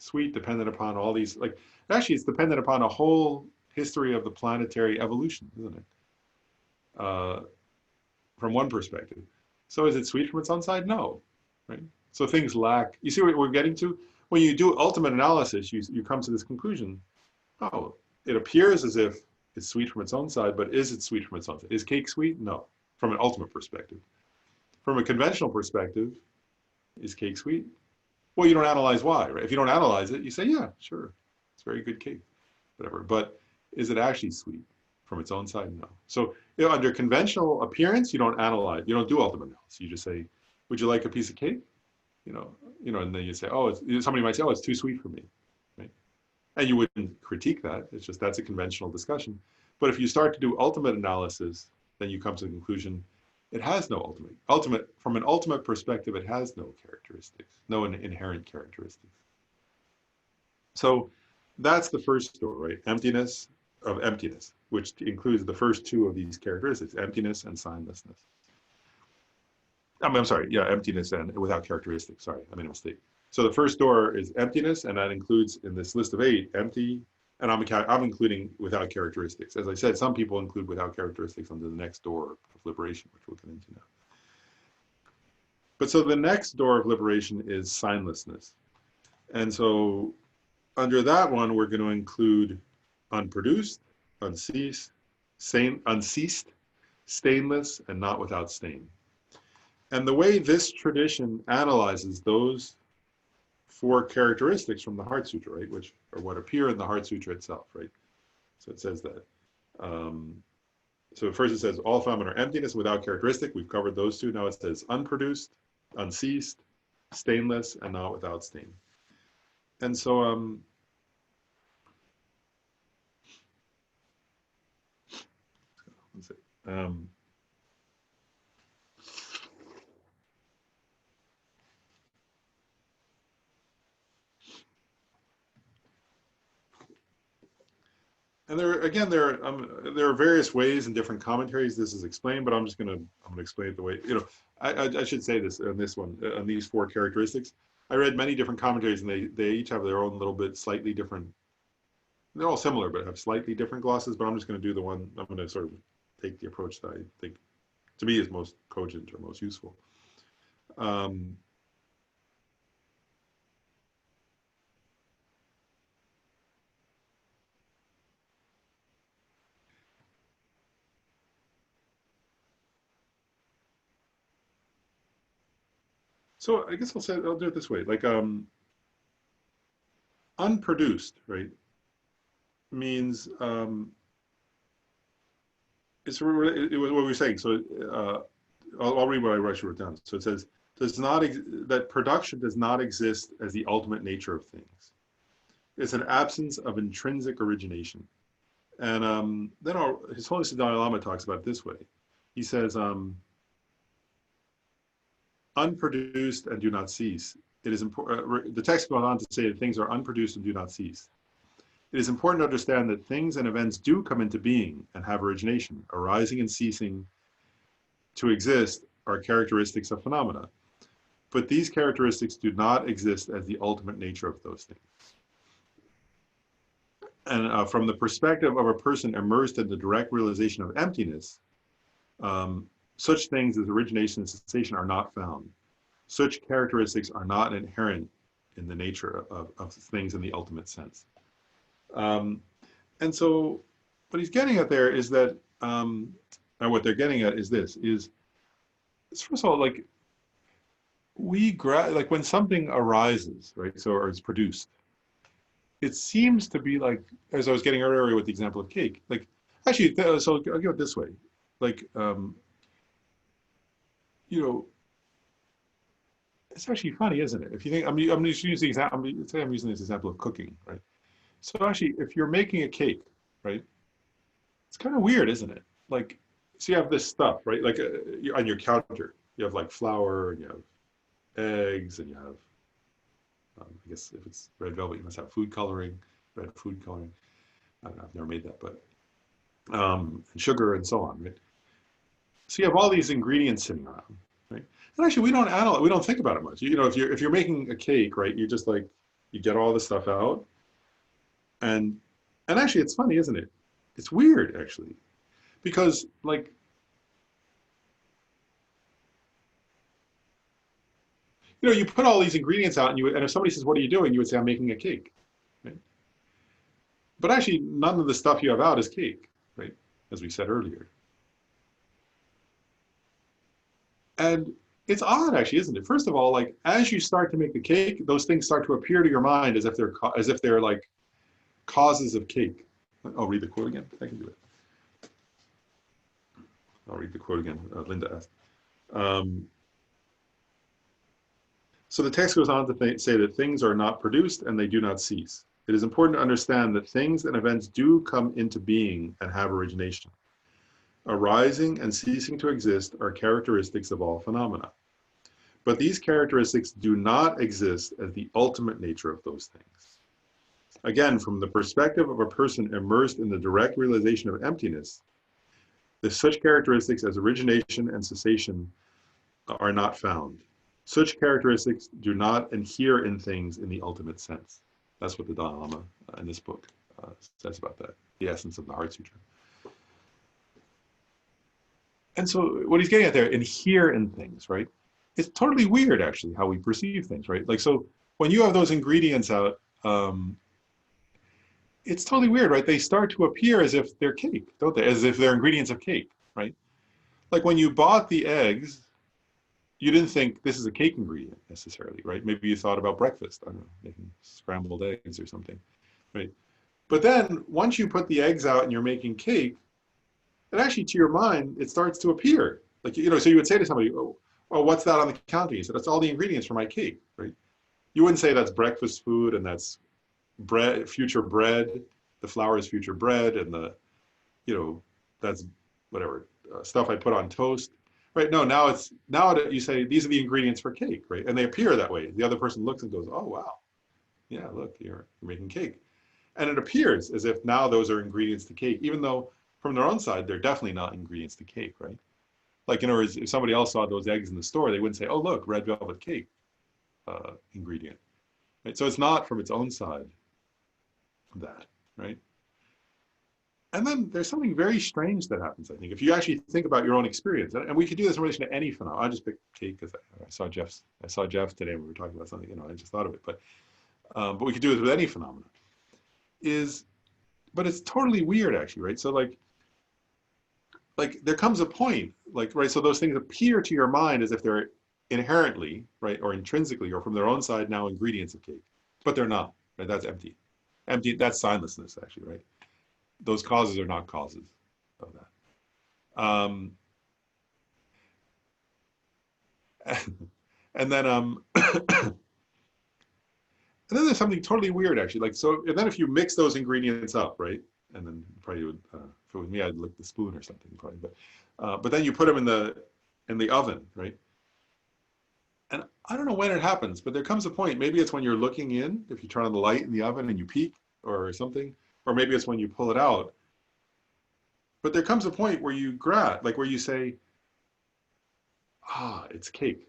sweet dependent upon all these, like, actually it's dependent upon a whole history of the planetary evolution, isn't it? From one perspective. So is it sweet from its own side? No, right? So things lack, you see what we're getting to? When you do ultimate analysis, you come to this conclusion, oh, it appears as if it's sweet from its own side, but is it sweet from its own side? Is cake sweet? No, from an ultimate perspective. From a conventional perspective, is cake sweet? Well, you don't analyze why, right? If you don't analyze it, you say, yeah, sure, it's very good cake, whatever. But is it actually sweet from its own side? No. So under conventional appearance, you don't analyze, you don't do ultimate analysis. You just say, would you like a piece of cake? And then you say, oh, somebody might say, oh, it's too sweet for me, right? And you wouldn't critique that. It's just that's a conventional discussion. But if you start to do ultimate analysis, then you come to the conclusion it has no from an ultimate perspective, it has no characteristics, no inherent characteristics. So that's the first door, right? Emptiness of emptiness, which includes the first two of these characteristics, emptiness and signlessness. I'm sorry, yeah, emptiness and without characteristics. Sorry, I made a mistake. So the first door is emptiness, and that includes in this list of 8, empty, and I'm including without characteristics. As I said, some people include without characteristics under the next door of liberation, which we'll get into now. But so the next door of liberation is signlessness. And so under that one, we're going to include unproduced, unceased, stainless, and not without stain. And the way this tradition analyzes those 4 characteristics from the Heart Sutra, right, which are what appear in the Heart Sutra itself, right? So it says that. So first it says all phenomena are emptiness without characteristic. We've covered those 2. Now it says unproduced, unceased, stainless, and not without stain. And so and there are various ways in different commentaries this is explained, but I'm going to explain it the way, I should say this on this one, on these 4 characteristics. I read many different commentaries, and they each have their own little bit slightly different, they're all similar, but have slightly different glosses, but I'm just going to do the one, I'm going to sort of take the approach that I think, to me, is most cogent or most useful. So I guess I'll do it this way, like unproduced, right, means it's what we're saying. So I'll read what I actually wrote down. So it says, that production does not exist as the ultimate nature of things. It's an absence of intrinsic origination. And then His Holiness the Dalai Lama talks about it this way. He says, unproduced and do not cease. It is important. The text goes on to say that things are unproduced and do not cease. It is important to understand that things and events do come into being and have origination. Arising and ceasing to exist are characteristics of phenomena. But these characteristics do not exist as the ultimate nature of those things. And from the perspective of a person immersed in the direct realization of emptiness, such things as origination and cessation are not found. Such characteristics are not inherent in the nature of things in the ultimate sense. And so what he's getting at there is that, and what they're getting at is this, first of all, like, like when something arises, right, so, or is produced, it seems to be like, as I was getting earlier with the example of cake, like, actually, so I'll give it this way, like, it's actually funny, isn't it? If you think, I'm just using the example, say I'm using this example of cooking, right? So actually, if you're making a cake, right, it's kind of weird, isn't it? Like, so you have this stuff, right? Like on your counter, you have like flour, and you have eggs, and you have, I guess if it's red velvet, you must have red food coloring. I don't know, I've never made that, but, and sugar and so on, right? So you have all these ingredients sitting around, right? And actually, we don't think about it much. If you're making a cake, right, you're just like, You get all the stuff out, and actually, it's funny, isn't it? It's weird, actually, because like, you put all these ingredients out, and if somebody says, "What are you doing?" You would say, "I'm making a cake." Right? But actually, none of the stuff you have out is cake, right? As we said earlier. And it's odd, actually, isn't it? First of all, like as you start to make the cake, those things start to appear to your mind as if they're like causes of cake. I'll read the quote again. I can do it. I'll read the quote again. Linda asked. Um, so the text goes on to say that things are not produced and they do not cease. It is important to understand that things and events do come into being and have origination. Arising and ceasing to exist are characteristics of all phenomena. But these characteristics do not exist as the ultimate nature of those things. Again, from the perspective of a person immersed in the direct realization of emptiness, such characteristics as origination and cessation are not found. Such characteristics do not inhere in things in the ultimate sense. That's what the Dalai Lama in this book says about that, the essence of the Heart Sutra. And so what he's getting at there, inhere in things, right? It's totally weird, actually, how we perceive things, right? Like, so when you have those ingredients out, it's totally weird, right? They start to appear as if they're cake, don't they? As if they're ingredients of cake, right? Like when you bought the eggs, you didn't think this is a cake ingredient necessarily, right? Maybe you thought about breakfast, I don't know, making scrambled eggs or something, right? But then once you put the eggs out and you're making cake, and actually to your mind, it starts to appear. Like, so you would say to somebody, oh, what's that on the counter? You said, that's all the ingredients for my cake, right? You wouldn't say that's breakfast food and that's bread, future bread, the flour is future bread, and that's whatever stuff I put on toast, right? No, now you say these are the ingredients for cake, right? And they appear that way. The other person looks and goes, oh wow, yeah, look, you're making cake, and it appears as if now those are ingredients to cake, even though from their own side they're definitely not ingredients to cake, right? Like in other words, if somebody else saw those eggs in the store, they wouldn't say, oh look, red velvet cake ingredient, right? So it's not from its own side that, right? And then there's something very strange that happens, I think, if you actually think about your own experience. And we could do this in relation to any phenomenon. I just picked cake because I saw Jeff today when we were talking about something, I just thought of it. But we could do it with any phenomenon. But it's totally weird, actually, right? So like there comes a point, like, right, so those things appear to your mind as if they're inherently, right, or intrinsically, or from their own side now ingredients of cake, but they're not, right? That's empty. Empty, that's signlessness, actually, right? Those causes are not causes of that. And then and then there's something totally weird, actually. Like, so, and then if you mix those ingredients up, right? And then probably would, if it was me, I'd lick the spoon or something, probably. But then you put them in the oven, right? And I don't know when it happens, but there comes a point. Maybe it's when you're looking in, if you turn on the light in the oven and you peek or something, or maybe it's when you pull it out. But there comes a point where you like where you say, it's cake,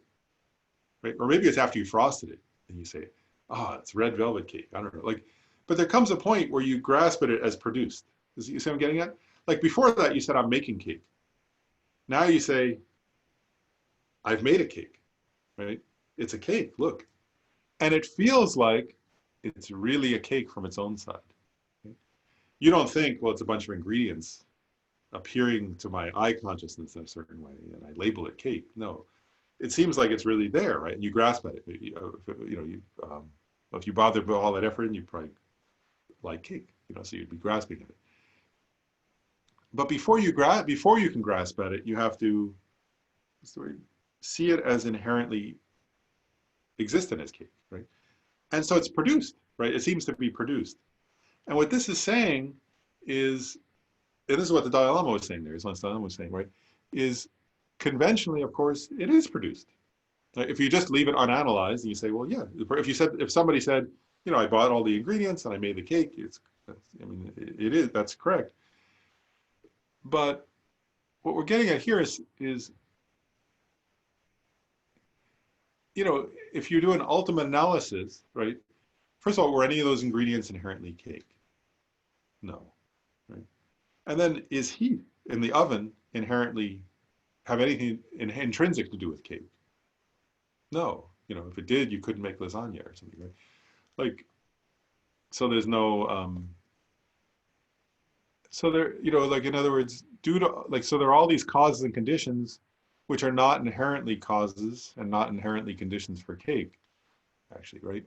right? Or maybe it's after you frosted it and you say, it's red velvet cake. I don't know. Like, but there comes a point where you grasp at it as produced. You see what I'm getting at? Like before that, you said, I'm making cake. Now you say, I've made a cake, right? It's a cake, look. And it feels like it's really a cake from its own side. You don't think, well, it's a bunch of ingredients appearing to my eye consciousness in a certain way, and I label it cake. No, it seems like it's really there, right? And you grasp at it. If you bother to put all that effort in, you probably like cake, so you'd be grasping at it. But before you can grasp at it, you have to see it as inherently existent as cake, right? And so it's produced, right? It seems to be produced. And what this is saying is, and this is what the Dalai Lama was saying there, as Dalai Lama was saying, right, is conventionally, of course, it is produced. If you just leave it unanalyzed and you say, well, yeah, if somebody said, I bought all the ingredients and I made the cake, it is, that's correct. But what we're getting at here is if you do an ultimate analysis, right, First of all, were any of those ingredients inherently cake? No. Right? And then is heat in the oven inherently have anything intrinsic to do with cake? No. If it did, you couldn't make lasagna or something, right? Like, so there's no, so there, like in other words, due to, like, so there are all these causes and conditions which are not inherently causes and not inherently conditions for cake, actually, right?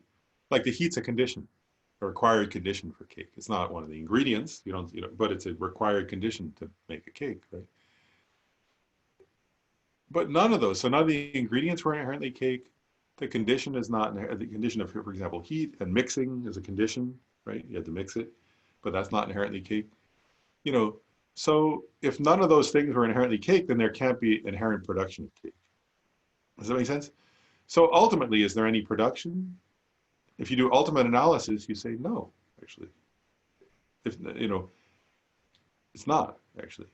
Like the heat's a condition, a required condition for cake. It's not one of the ingredients, but it's a required condition to make a cake, right? But none of those, so none of the ingredients were inherently cake. The condition is not, the condition of, for example, heat and mixing is a condition, right? You had to mix it, but that's not inherently cake. You know, so if none of those things were inherently cake, then there can't be inherent production of cake. Does that make sense? So ultimately, is there any production? If you do ultimate analysis, you say no, actually. If it's not actually.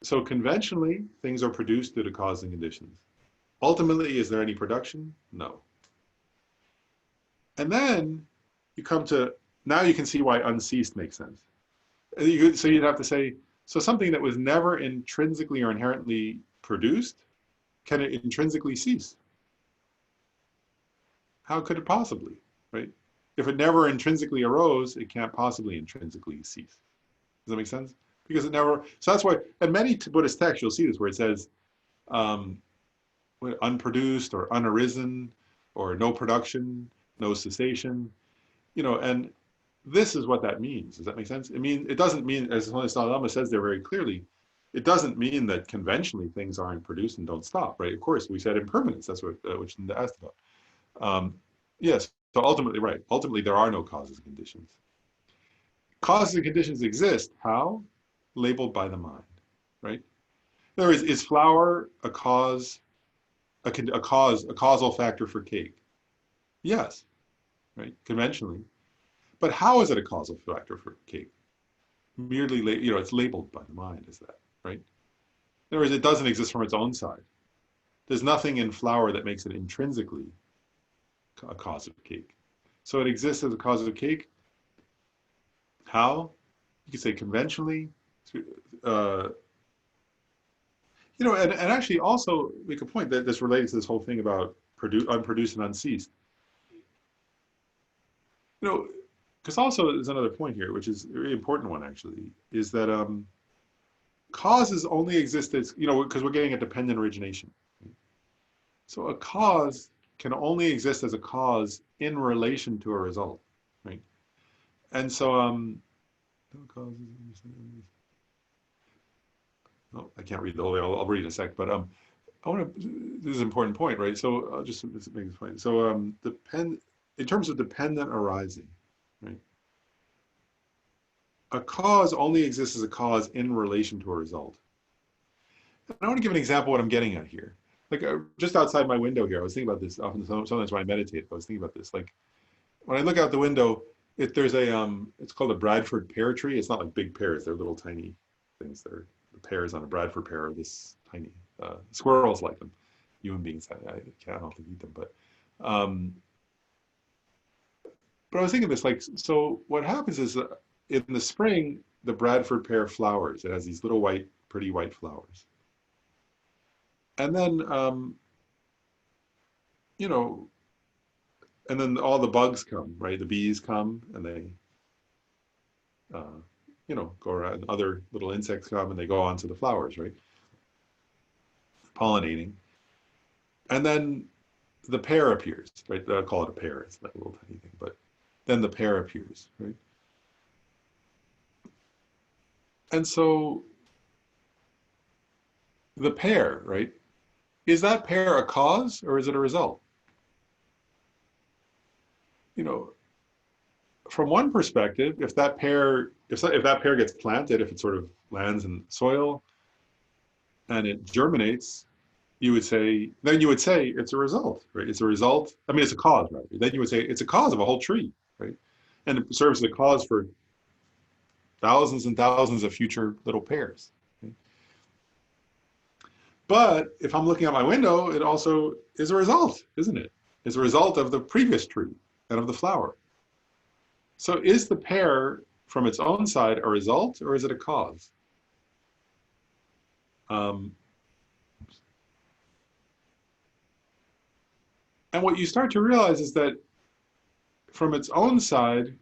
So conventionally, things are produced due to cause and conditions. Ultimately, is there any production? No. And then you come to, now you can see why unceased makes sense. So you'd have to say, so something that was never intrinsically or inherently produced, can it intrinsically cease? How could it possibly, right? If it never intrinsically arose, it can't possibly intrinsically cease. Does that make sense? Because it never, so that's why, in many Buddhist texts, you'll see this where it says unproduced or unarisen or no production, no cessation, and this is what that means. Does that make sense? It doesn't mean, as Dalai Lama says there very clearly, it doesn't mean that conventionally things aren't produced and don't stop, right? Of course, we said impermanence. That's what which Linda asked about. Yes, so ultimately, right. Ultimately, there are no causes and conditions. Causes and conditions exist. How? Labeled by the mind, right? In other words, is flour a cause, a causal factor for cake? Yes, right, conventionally. But how is it a causal factor for cake? Merely, it's labeled by the mind as that, right? In other words, it doesn't exist from its own side. There's nothing in flour that makes it intrinsically a cause of cake. So it exists as a cause of cake. How? You could say conventionally, and actually also make a point that this relates to this whole thing about unproduced and unceased. Because also there's another point here, which is a very important one actually, is that causes only exist as, because we're getting a dependent origination. So a cause can only exist as a cause in relation to a result, right? And so, no, I can't read the whole way. I'll read in a sec, but I want to. This is an important point, right? So I'll just make this point. So in terms of dependent arising, right? A cause only exists as a cause in relation to a result. And I want to give an example of what I'm getting at here. Like just outside my window here, I was thinking about this. Often, sometimes when I meditate, I was thinking about this. Like when I look out the window, there's it's called a Bradford pear tree. It's not like big pears; they're little tiny things. They're the pears on a Bradford pear are this tiny. Squirrels like them. Human beings, I don't think eat them, but I was thinking this, like, so what happens is in the spring, the Bradford pear flowers. It has these little pretty white flowers. And then, and then all the bugs come, right? The bees come and they, go around. And other little insects come and they go onto the flowers, right? Pollinating. And then the pear appears, right? I'll call it a pear. It's like a little tiny thing, but then the pear appears, right? And so the pear, right? Is that pear a cause or is it a result? From one perspective, if that pear gets planted, if it sort of lands in soil and it germinates, then you would say it's a result, right? It's a result. I mean, it's a cause, right? Then you would say it's a cause of a whole tree, right? And it serves as a cause for thousands and thousands of future little pears. Right? But if I'm looking out my window, it also is a result, isn't it? is a result of the previous tree and of the flower. So is the pear from its own side a result, or is it a cause? Um, and what you start to realize is that from its own side,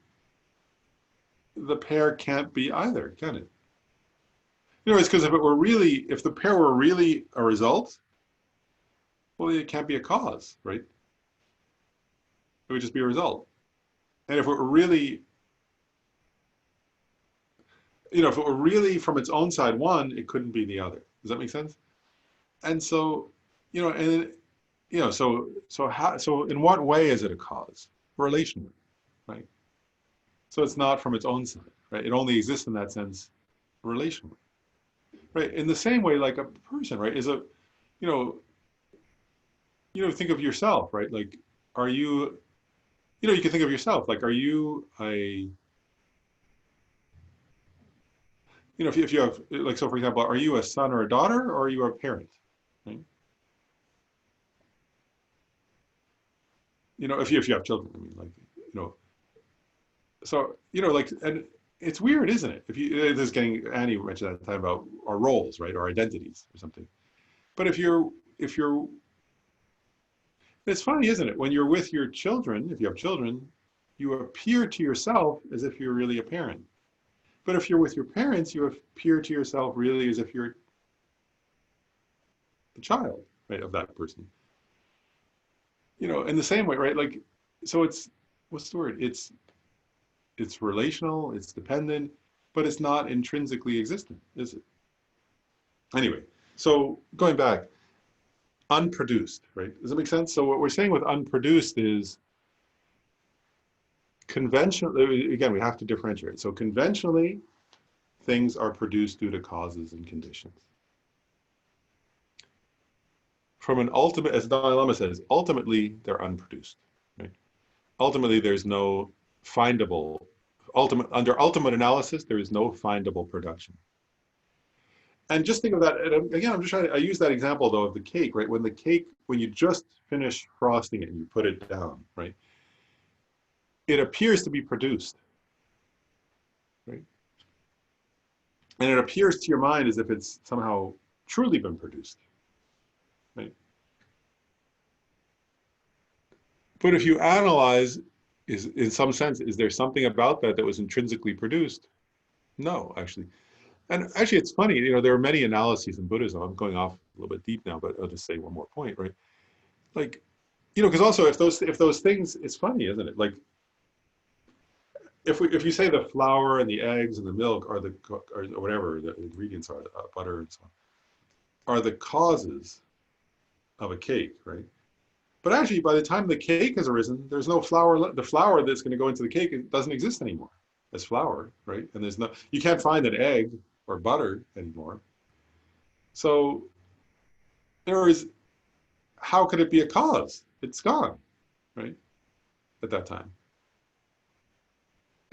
the pear can't be either, can it? You know, it's because if the pear were really a result, well, it can't be a cause, right? It would just be a result. And if it were really, if it were really from its own side one, it couldn't be the other. Does that make sense? And so, so in what way is it a cause? Relationally, right? So it's not from its own side, right? It only exists in that sense relationally, right? In the same way, like a person, right, you know, think of yourself, right? Like, are you, you can think of yourself, like, are you if you have, like, so for example, are you a son or a daughter, or are you a parent, right? If you have children, I mean, like, so, like, and it's weird, isn't it? If you, this is getting, Annie mentioned at the time about our roles, right? Our identities or something. But if you're, it's funny, isn't it? When you're with your children, if you have children, you appear to yourself as if you're really a parent. But if you're with your parents, you appear to yourself really as if you're the child, right, of that person. In the same way, right? Like, so it's, what's the word? It's relational, it's dependent, but it's not intrinsically existent, is it? Anyway, so going back, unproduced, right? Does that make sense? So what we're saying with unproduced is conventionally, again, we have to differentiate. So conventionally, things are produced due to causes and conditions. From an ultimate, as Dalai Lama says, ultimately they're unproduced, right? Ultimately, there's no findable, under ultimate analysis, there is no findable production. And just think of that, and again, I use that example though of the cake, right? When you just finish frosting it and you put it down, right? It appears to be produced, right? And it appears to your mind as if it's somehow truly been produced, right? But if you analyze, in some sense, is there something about that was intrinsically produced? No, actually. And actually, it's funny, there are many analyses in Buddhism. I'm going off a little bit deep now, but I'll just say one more point, right? Like, because also if those things, it's funny, isn't it? Like, if you say the flour and the eggs and the milk or whatever the ingredients are, butter and so on, are the causes of a cake, right? But actually, by the time the cake has arisen, there's no flour. The flour that's going to go into the cake doesn't exist anymore as flour, right? And you can't find an egg or butter anymore. So how could it be a cause? It's gone, right? At that time.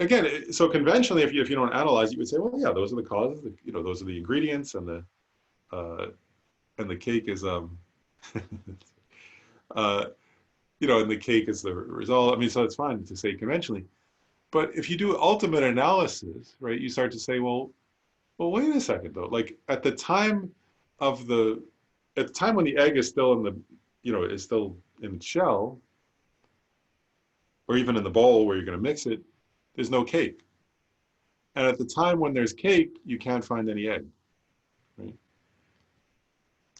Again, so conventionally, if you don't analyze, you would say, well, yeah, those are the causes. Those are the ingredients, and the cake is and the cake is the result. I mean, so it's fine to say conventionally, but if you do ultimate analysis, right, you start to say, well, wait a second though. Like at the time when the egg is still is still in its shell, or even in the bowl where you're going to mix it, there's no cake. And at the time when there's cake, you can't find any egg, right?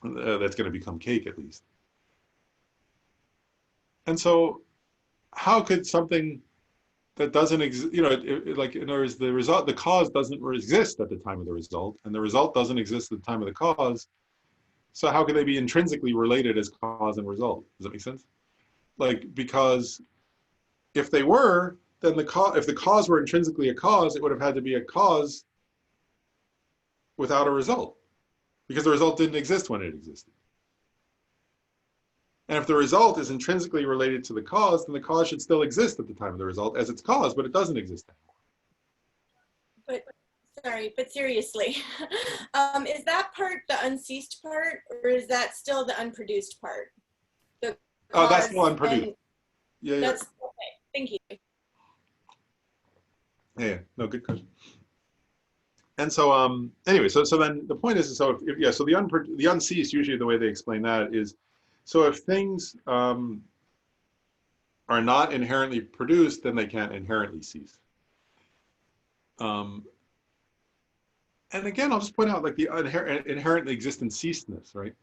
That's going to become cake at least. And so how could something that doesn't exist, like in other words, the cause doesn't exist at the time of the result, and the result doesn't exist at the time of the cause. So how could they be intrinsically related as cause and result? Does that make sense? Like, because if they were, then if the cause were intrinsically a cause, it would have had to be a cause without a result, because the result didn't exist when it existed. And if the result is intrinsically related to the cause, then the cause should still exist at the time of the result as its cause, but it doesn't exist anymore. But seriously, is that part the unceased part, or is that still the unproduced part? Oh, that's cause still unproduced. and Yeah, yeah, that's okay. Thank you. yeah. No, good question. And so, anyway, so then the point is, so if, yeah, so the unceased, usually the way they explain that is, so if things are not inherently produced, then they can't inherently cease. Um, and again, I'll just point out like the inherently existent ceasedness, right?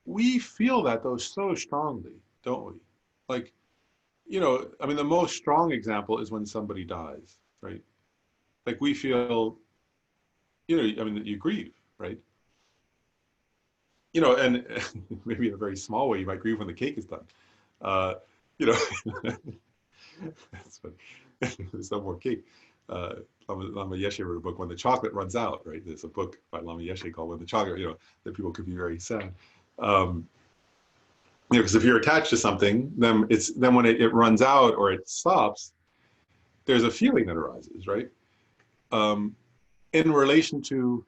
We feel that though so strongly, don't we? Like, I mean, the most strong example is when somebody dies, right? Like we feel, I mean, you grieve, right? And maybe in a very small way, you might grieve when the cake is done. Uh, you know, that's funny. There's no more cake. Lama Yeshe wrote a book, When the Chocolate Runs Out, right? There's a book by Lama Yeshe called When the Chocolate, that people could be very sad. Because if you're attached to something, then when it runs out or it stops, there's a feeling that arises, right? In relation to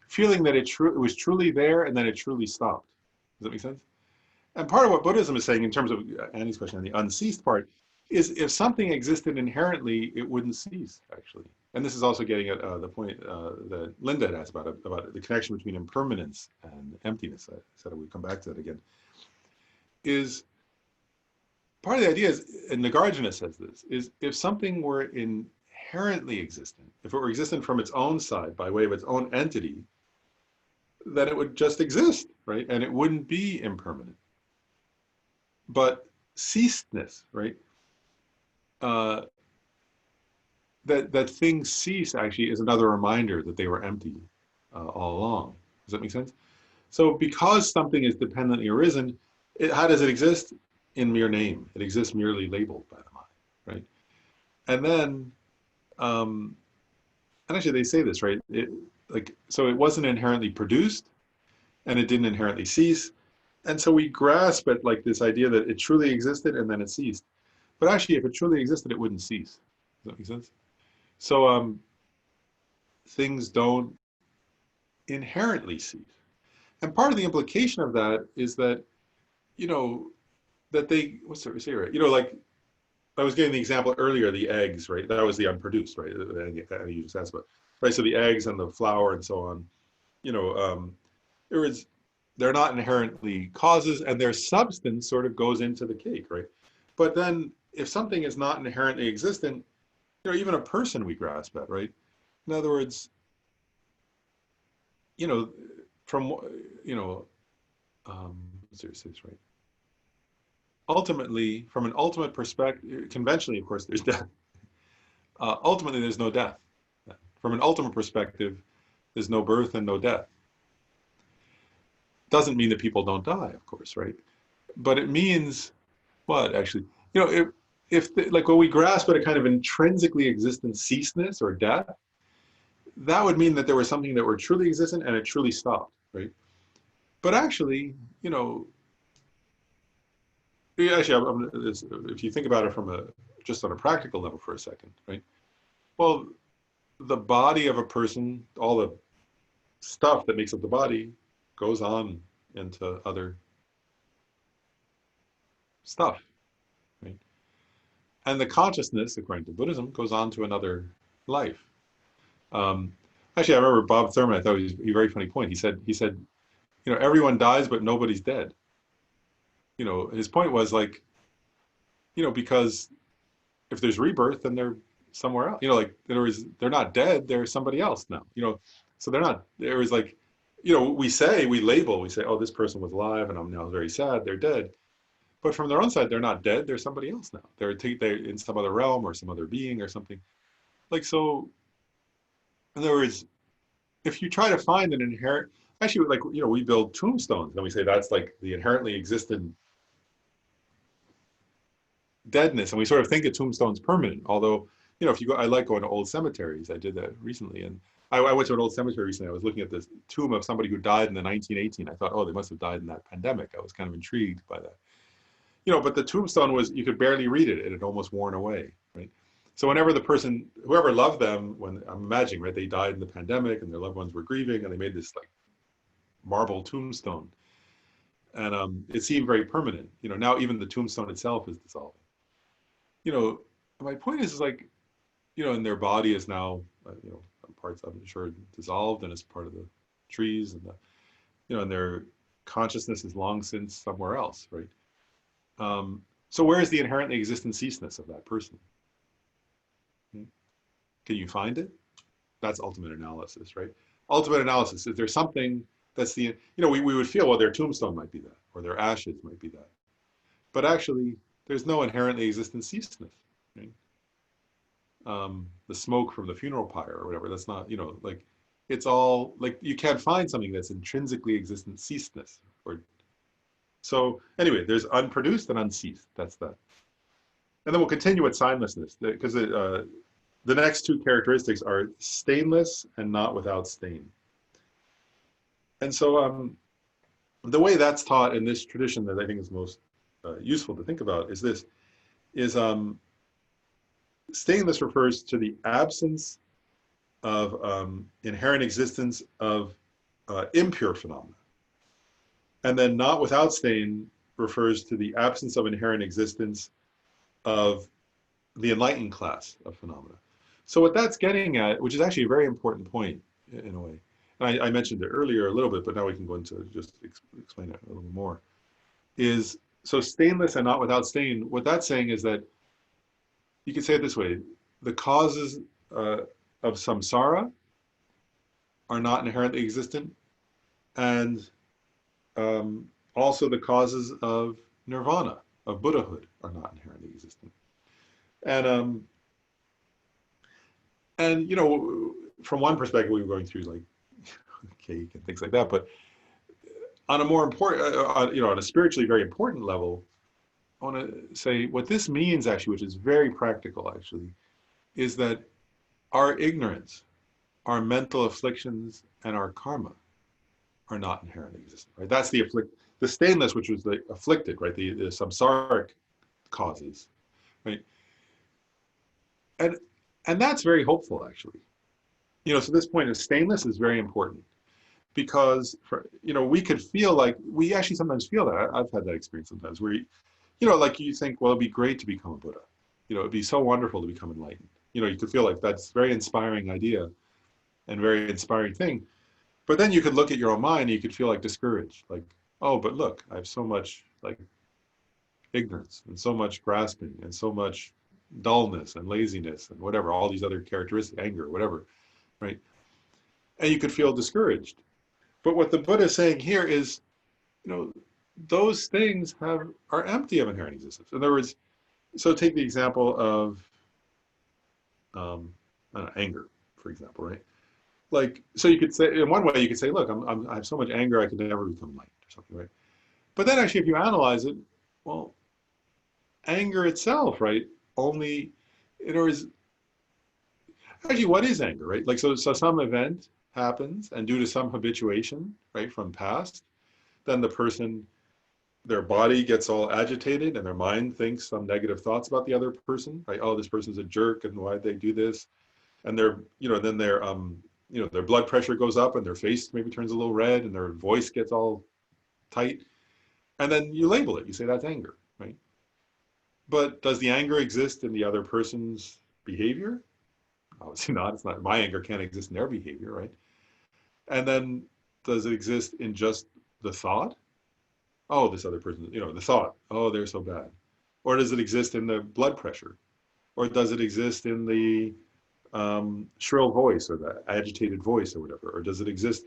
feeling that it was truly there and then it truly stopped. Does that make sense? And part of what Buddhism is saying in terms of Annie's question on the unceased part is if something existed inherently, it wouldn't cease, actually. And this is also getting at the point that Linda had asked about the connection between impermanence and emptiness. I said I would come back to that again. Is part of the idea is, and Nagarjuna says this, is if something were inherently existent, if it were existent from its own side by way of its own entity, then it would just exist, right? And it wouldn't be impermanent. But ceasedness, right? That things cease actually is another reminder that they were empty all along. Does that make sense? So because something is dependently arisen, how does it exist? In mere name. It exists merely labeled by the mind, right? And then, and actually they say this, right? So it wasn't inherently produced and it didn't inherently cease. And so we grasp at like this idea that it truly existed and then it ceased. But actually, if it truly existed, it wouldn't cease. Does that make sense? So things don't inherently cease. And part of the implication of that is that, that they, what's the say, right? Like I was giving the example earlier, the eggs, right? That was the unproduced, right? And you just asked about, right? So the eggs and the flour and so on, there is, they're not inherently causes, and their substance sort of goes into the cake, right? But then if something is not inherently existent, even a person we grasp at, right? In other words, from, let's see, right? Ultimately, from an ultimate perspective, conventionally, of course, there's death. Ultimately, there's no death. From an ultimate perspective, there's no birth and no death. Doesn't mean that people don't die, of course, right? But it means what, actually? Like when we grasp at a kind of intrinsically existent ceaseness or death, that would mean that there was something that were truly existent and it truly stopped, right? But actually, actually, if you think about it from just on a practical level for a second, right? Well, the body of a person, all the stuff that makes up the body goes on into other stuff, right? And the consciousness, according to Buddhism, goes on to another life. Actually, I remember Bob Thurman, I thought he was a very funny point. He said, everyone dies, but nobody's dead. His point was like, because if there's rebirth, then they're somewhere else. Like they're not dead, they're somebody else now. So they're not. There was like, we label, we say, oh, this person was alive, and I'm now very sad. They're dead. But from their own side, they're not dead. They're somebody else now. They're in some other realm or some other being or something. Like so. In other words, if you try to find an inherent, actually, like we build tombstones, and we say that's like the inherently existent deadness, and we sort of think a tombstone's permanent. Although, if you go, I like going to old cemeteries. I did that recently, and I went to an old cemetery recently. I was looking at this tomb of somebody who died in the 1918. I thought, oh, they must have died in that pandemic. I was kind of intrigued by that. But the tombstone was, you could barely read it. It had almost worn away, right? So whenever the person, whoever loved them, when I'm imagining, right, they died in the pandemic and their loved ones were grieving and they made this like marble tombstone. And it seemed very permanent. Now even the tombstone itself is dissolving. My point is like, and their body is now, parts of it sure dissolved and it's part of the trees, and and their consciousness is long since somewhere else, right? So where is the inherently existent ceaseness of that person? Can you find it? That's ultimate analysis, right? Ultimate analysis, is there something that's we would feel, well, their tombstone might be that, or their ashes might be that. But actually, there's no inherently existent ceaseness, right? The smoke from the funeral pyre or whatever, that's not, like, it's all, like, you can't find something that's intrinsically existent ceaseness. So anyway, there's unproduced and unceased, that's that. And then we'll continue with signlessness, because the next two characteristics are stainless and not without stain. And so the way that's taught in this tradition that I think is most useful to think about is this, is stainless refers to the absence of inherent existence of impure phenomena. And then not without stain refers to the absence of inherent existence of the enlightened class of phenomena. So what that's getting at, which is actually a very important point in a way, and I mentioned it earlier a little bit, but now we can go into just explain it a little more, is so stainless and not without stain, what that's saying is that, you could say it this way, the causes of samsara are not inherently existent, and also the causes of nirvana, of Buddhahood, are not inherently existent. And from one perspective, we were going through like cake and things like that, but on a more important, on a spiritually very important level, I want to say what this means actually, which is very practical actually, is that our ignorance, our mental afflictions, and our karma are not inherently existent, right? That's the stainless, which was the afflicted, right? The samsaric causes, right? And that's very hopeful actually. So this point of stainless is very important, because we could feel like, we actually sometimes feel that. I've had that experience sometimes where like you think, well, it'd be great to become a Buddha. It'd be so wonderful to become enlightened. You could feel like that's a very inspiring idea and very inspiring thing. But then you could look at your own mind and you could feel like discouraged, like, oh, but look, I have so much like ignorance and so much grasping and so much dullness and laziness and whatever, all these other characteristics, anger, whatever, right? And you could feel discouraged. But what the Buddha is saying here is, those things are empty of inherent existence. In other words, so take the example of anger, for example, right? Like, so you could say, in one way, you could say, look, I have so much anger, I could never become enlightened or something, right? But then actually, if you analyze it, well, anger itself, right, only, in other words, actually, what is anger, right? Like, so some event happens, and due to some habituation, right, from past, then the person, their body gets all agitated and their mind thinks some negative thoughts about the other person, right? Oh, this person's a jerk and why'd they do this? And then their blood pressure goes up and their face maybe turns a little red and their voice gets all tight. And then you label it, you say that's anger, right? But does the anger exist in the other person's behavior? Obviously not. It's not, my anger can't exist in their behavior, right? And then does it exist in just the thought? Oh, this other person, the thought, oh, they're so bad. Or does it exist in the blood pressure? Or does it exist in the shrill voice or the agitated voice or whatever? Or does it exist?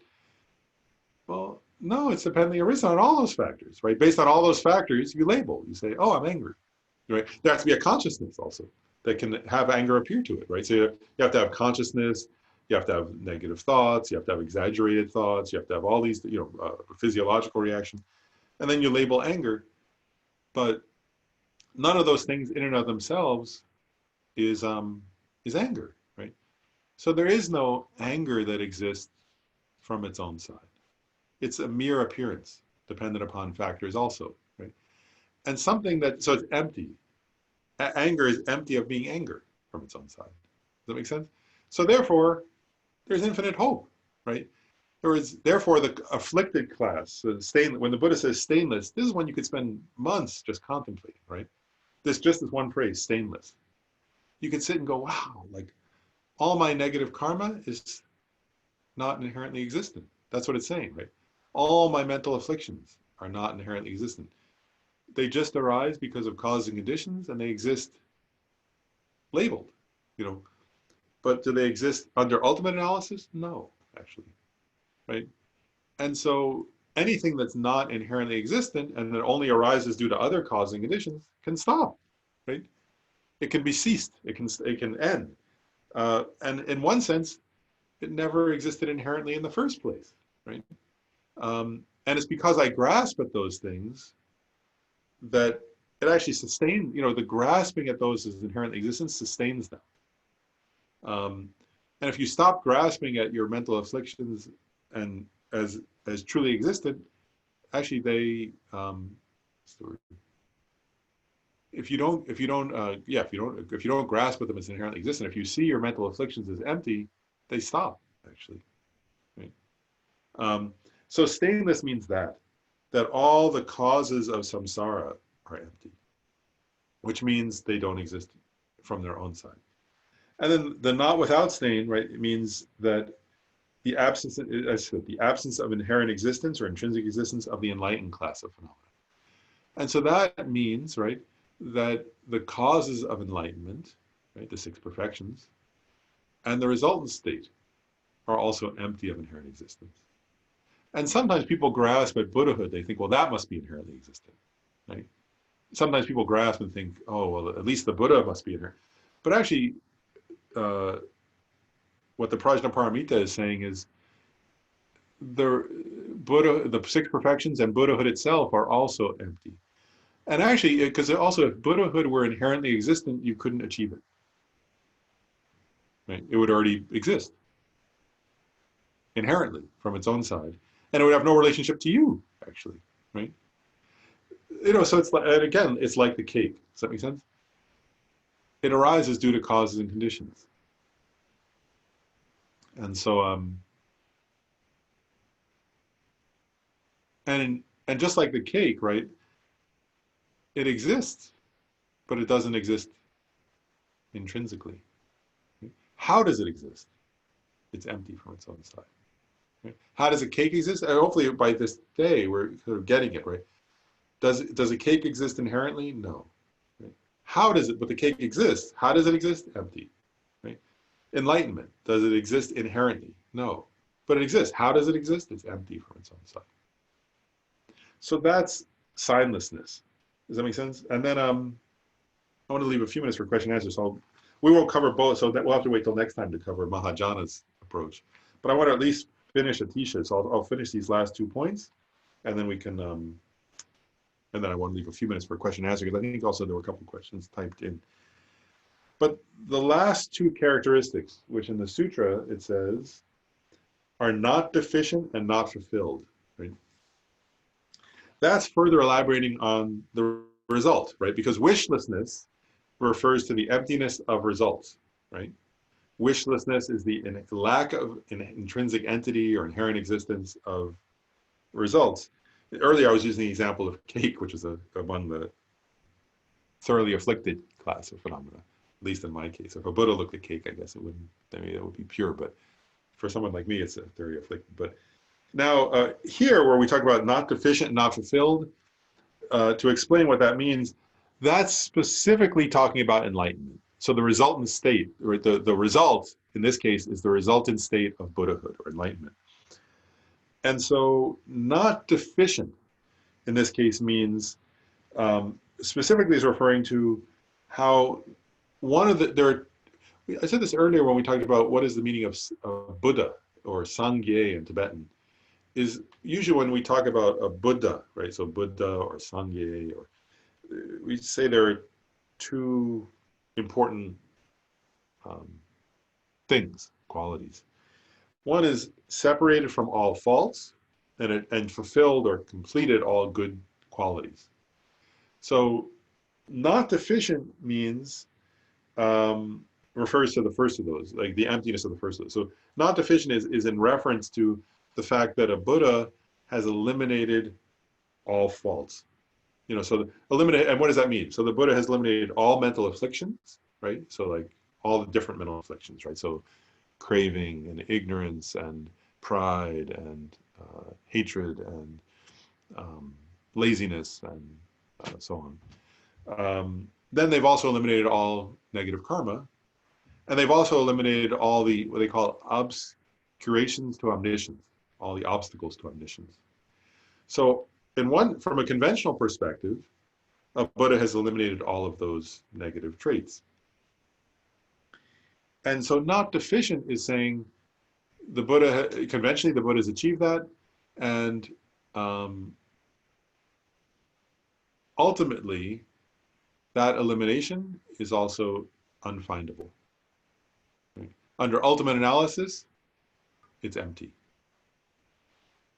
Well, no, it's depending, it's on all those factors, right? Based on all those factors, you label, you say, oh, I'm angry, right? There has to be a consciousness also that can have anger appear to it, right? So you have to have consciousness, you have to have negative thoughts, you have to have exaggerated thoughts, you have to have all these, physiological reaction, and then you label anger. But none of those things in and of themselves is anger, right? So there is no anger that exists from its own side. It's a mere appearance, dependent upon factors also, right? And something so it's empty. Anger is empty of being anger from its own side. Does that make sense? So therefore, there's infinite hope, right? There is therefore the afflicted class. When the Buddha says stainless, this is when you could spend months just contemplating, right? Just this one phrase, stainless. You can sit and go, wow, like all my negative karma is not inherently existent. That's what it's saying, right? All my mental afflictions are not inherently existent. They just arise because of causes and conditions, and they exist labeled, you know. But do they exist under ultimate analysis? No, actually, right? And so anything that's not inherently existent and that only arises due to other causes and conditions can stop, right? It can be ceased. It can end. And in one sense, it never existed inherently in the first place, right? And it's because I grasp at those things that it actually sustains, you know, the grasping at those as inherently existent sustains them. And if you stop grasping at your mental afflictions and as truly existent, actually they, if you don't grasp at them as inherently existent, if you see your mental afflictions as empty, they stop actually. Right? So stainless means that all the causes of samsara are empty, which means they don't exist from their own side. And then the not without stain, right? It means that the absence of inherent existence or intrinsic existence of the enlightened class of phenomena. And so that means, right, that the causes of enlightenment, right, the six perfections, and the resultant state are also empty of inherent existence. And sometimes people grasp at Buddhahood, they think, well, that must be inherently existent, right? Sometimes people grasp and think, oh, well, at least the Buddha must be inherent. But actually, what the Prajnaparamita is saying is the six perfections and Buddhahood itself are also empty. And actually, because also if Buddhahood were inherently existent, you couldn't achieve it. Right? It would already exist inherently from its own side. And it would have no relationship to you, actually, right? You know, so it's like, and again, it's like the cake. Does that make sense? It arises due to causes and conditions. And so, and just like the cake, right? It exists, but it doesn't exist intrinsically. How does it exist? It's empty from its own side. How does a cake exist? And hopefully by this day, we're sort of getting it, right? Does a cake exist inherently? No. Right? How does it, but the cake exists. How does it exist? Empty. Right? Enlightenment, does it exist inherently? No. But it exists. How does it exist? It's empty from its own side. So that's signlessness. Does that make sense? And then I want to leave a few minutes for question and answer. So we won't cover both, so that we'll have to wait till next time to cover Mahajana's approach. But I want to at least finish Atisha, so I'll finish these last 2 points, and then we can, and then I want to leave a few minutes for question and answer, because I think also there were a couple of questions typed in. But the last 2 characteristics, which in the sutra it says, are not deficient and not fulfilled, right? That's further elaborating on the result, right? Because wishlessness refers to the emptiness of results, right? Wishlessness is the lack of an intrinsic entity or inherent existence of results. Earlier, I was using the example of cake, which is among the thoroughly afflicted class of phenomena, at least in my case. If a Buddha looked at cake, I guess it wouldn't, I mean, it would be pure, but for someone like me, it's a thoroughly afflicted. But now here, where we talk about not deficient, not fulfilled, to explain what that means, that's specifically talking about enlightenment. So the resultant state, or the result in this case, is the resultant state of Buddhahood or enlightenment. And so not deficient in this case means, specifically is referring to how one of I said this earlier when we talked about what is the meaning of Buddha or Sangye in Tibetan, is usually when we talk about a Buddha, right? So Buddha or Sangye, or we say there are 2 important things, qualities. One is separated from all faults and fulfilled or completed all good qualities. So not deficient means, refers to the first of those, like the emptiness of the first of those. So not deficient is in reference to the fact that a Buddha has eliminated all faults. So eliminate, and what does that mean? So the Buddha has eliminated all mental afflictions, right? So like all the different mental afflictions, right? So craving and ignorance and pride and hatred and laziness and so on. Then they've also eliminated all negative karma, and they've also eliminated all the what they call obscurations to omniscience, all the obstacles to omniscience. So, from a conventional perspective, a Buddha has eliminated all of those negative traits. And so, not deficient is saying conventionally, the Buddha has achieved that, and ultimately, that elimination is also unfindable. Right? Under ultimate analysis, it's empty.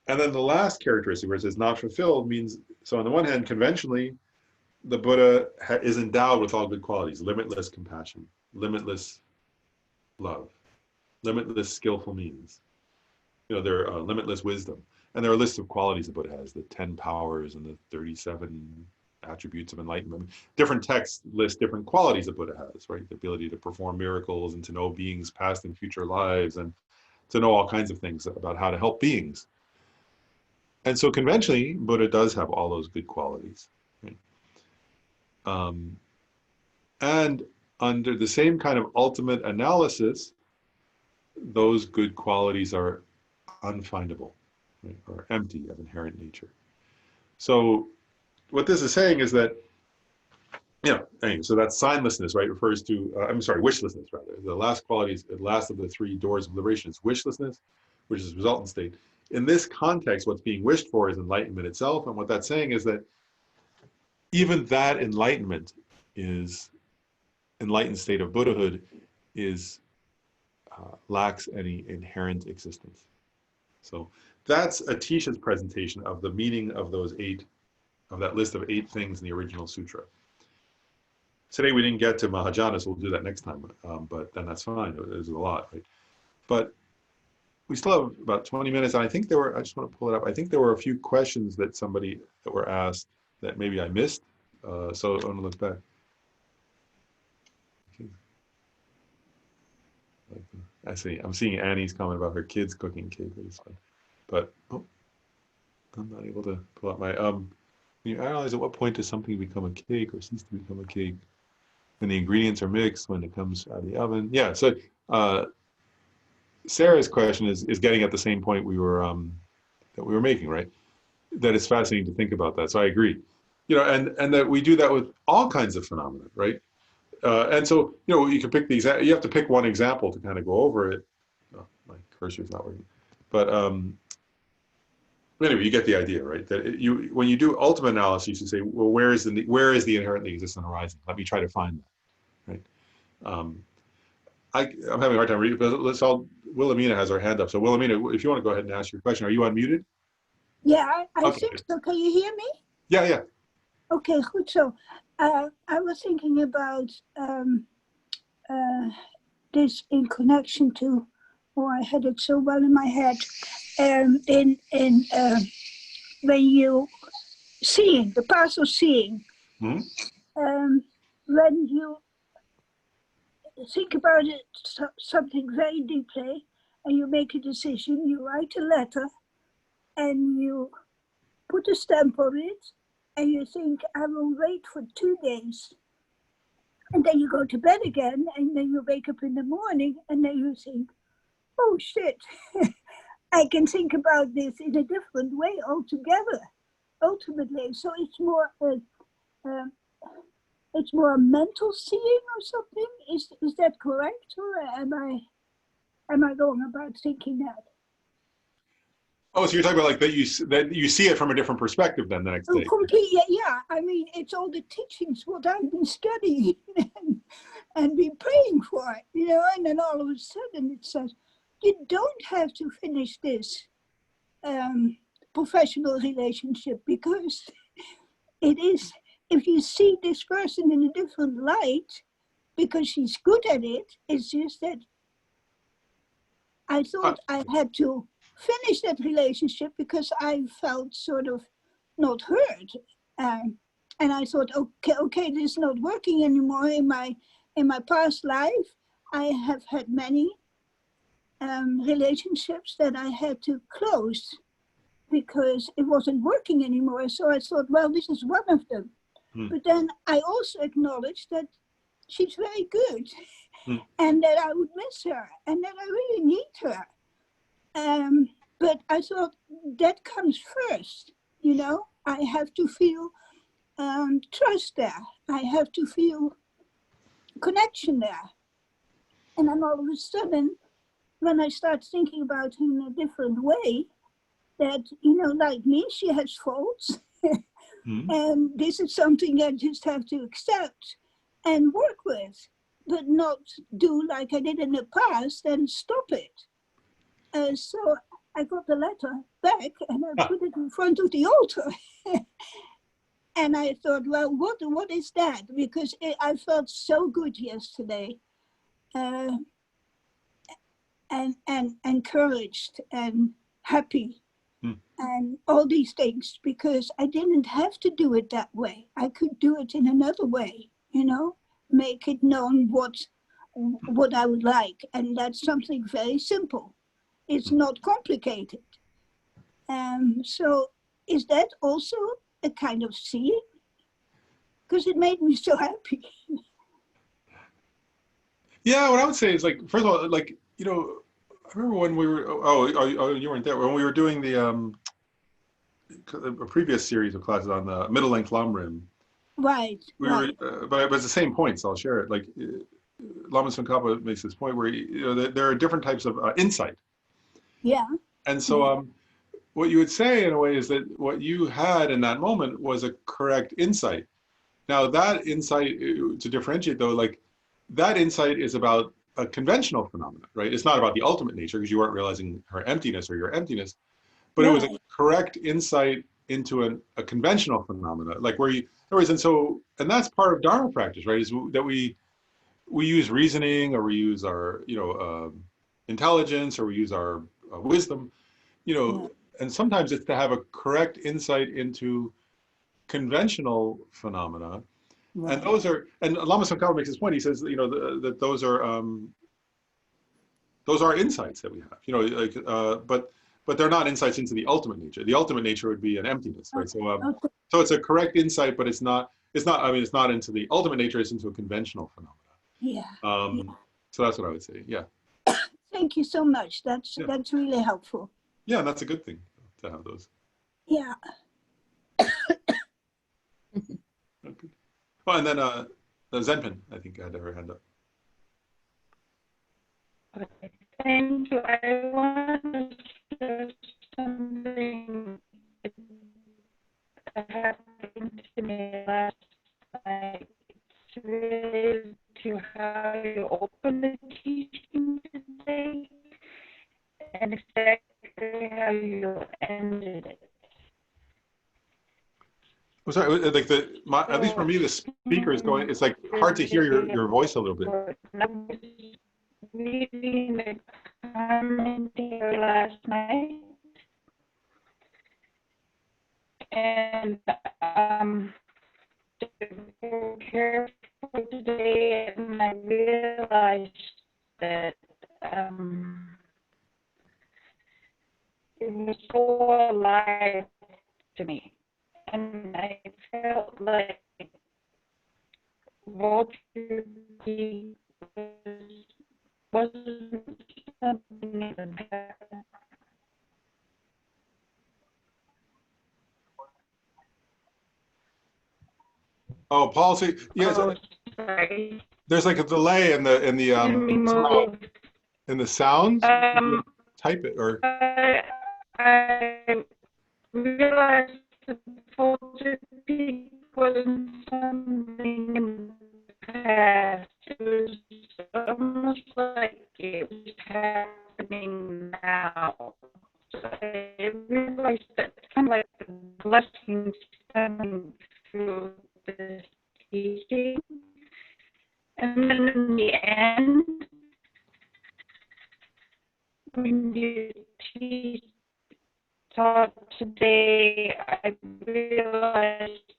And then the last characteristic where it says not fulfilled means, so on the one hand, conventionally, the Buddha is endowed with all good qualities: limitless compassion, limitless love, limitless skillful means. There are limitless wisdom. And there are lists of qualities the Buddha has, the 10 powers and the 37 attributes of enlightenment. Different texts list different qualities the Buddha has, right? The ability to perform miracles and to know beings' past and future lives and to know all kinds of things about how to help beings. And so conventionally, Buddha does have all those good qualities. Right? And under the same kind of ultimate analysis, those good qualities are unfindable, right? Or empty of inherent nature. So what this is saying is that, anyway, so that signlessness, right, refers to, wishlessness, rather. The last of the three doors of liberation is wishlessness, which is resultant state. In this context, what's being wished for is enlightenment itself. And what that's saying is that even that enlightenment enlightened state of Buddhahood lacks any inherent existence. So that's Atisha's presentation of the meaning of that list of 8 things in the original sutra. Today we didn't get to Mahajana, so we'll do that next time. But then that's fine. There's a lot, right? But we still have about 20 minutes, and I think I just want to pull it up. I think there were a few questions that were asked that maybe I missed. So I want to look back. I'm seeing Annie's comment about her kids cooking cake. But I'm not able to pull out my, when you analyze at what point does something become a cake or cease to become a cake? When the ingredients are mixed, when it comes out of the oven. Yeah, so Sarah's question is getting at the same point that we were making, right? That it's fascinating to think about that. So I agree. And that we do that with all kinds of phenomena, right? And so, you can pick you have to pick one example to kind of go over it. Oh, my cursor's not working. But anyway, you get the idea, right? That when you do ultimate analysis, you say, well, where is the inherently existent horizon? Let me try to find that, right? I'm having a hard time reading, but Wilhelmina has her hand up. So Wilhelmina, if you want to go ahead and ask your question, are you unmuted? Yeah, I Okay. think so. Can you hear me? Yeah. Okay, good. So I was thinking about this in connection to, I had it so well in my head, when you seeing, the path of seeing, Mm-hmm. when you think about it, something very deeply, and you make a decision, you write a letter, and you put a stamp on it, and you think, I will wait for 2 days. And then you go to bed again, and then you wake up in the morning, and then you think, oh shit, I can think about this in a different way altogether, ultimately. So it's more a mental seeing or something. Is that correct, or am I wrong about thinking that? Oh, so you're talking about like that you see it from a different perspective then the next day. Completely, yeah. I mean, it's all the teachings, what I've been studying and been praying for, and then all of a sudden it says, you don't have to finish this professional relationship, because it is, if you see this person in a different light, because she's good at it, it's just that I thought I had to finish that relationship because I felt sort of not heard. And I thought, okay, this is not working anymore. In my past life, I have had many relationships that I had to close because it wasn't working anymore. So I thought, well, this is one of them. But then I also acknowledged that she's very good and that I would miss her and that I really need her. But I thought that comes first, you know, I have to feel trust there. I have to feel connection there. And then all of a sudden, when I start thinking about her in a different way, that, you know, like me, she has faults. And this is something I just have to accept and work with, but not do like I did in the past and stop it. So I got the letter back and I put it in front of the altar. And I thought, well, what is that? Because I felt so good yesterday, and encouraged and happy. And all these things, because I didn't have to do it that way. I could do it in another way, you know, make it known what I would like. And that's something very simple. It's not complicated. So is that also a kind of seeing? Because it made me so happy. Yeah, what I would say is, like, first of all, like, you know, I remember when we were, you weren't there, when we were doing a previous series of classes on the middle length Lamrim. Right. Were, but it was the same point, so I'll share it. Like, Lama Tsongkhapa makes this point where, you know, there are different types of insight. Yeah. And so what you would say in a way is that what you had in that moment was a correct insight. Now that insight, to differentiate though, like, that insight is about a conventional phenomenon, right? It's not about the ultimate nature because you weren't realizing her emptiness or your emptiness, but it was a correct insight into a conventional phenomena, like where you, in other words, and that's part of Dharma practice, right? Is that we use reasoning, or we use our, you know, intelligence, or we use our wisdom, you know, and sometimes it's to have a correct insight into conventional phenomena. Right. And those are, and Lama Tsongkhapa makes this point. He says, you know, that those are insights that we have, you know, like, but they're not insights into the ultimate nature. The ultimate nature would be an emptiness, right? So, so it's a correct insight, but it's not. I mean, it's not into the ultimate nature. It's into a conventional phenomena. Yeah. So that's what I would say. Yeah. Thank you so much. That's really helpful. Yeah, that's a good thing to have those. Yeah. Okay. Well, and then Zenpin, I think, had her hand up. Okay, thank you. I want to share something that happened to me last night. It's related to how you opened the teaching today and exactly how you ended it. I'm sorry, like at least for me, the speaker is going, it's like hard to hear your voice a little bit. I was reading the commentary last night, and very careful today, and I realized that it was so alive to me, and I felt like vulture wasn't something that happened. Oh, policy. Yes. Oh, sorry. There's like a delay in the sounds. Type it or. I realized that vulture peak wasn't something in the past. It was almost like it was happening now. So I realized that it's kind of like the blessings coming through the teaching. And then in the end, when you teach today, I realized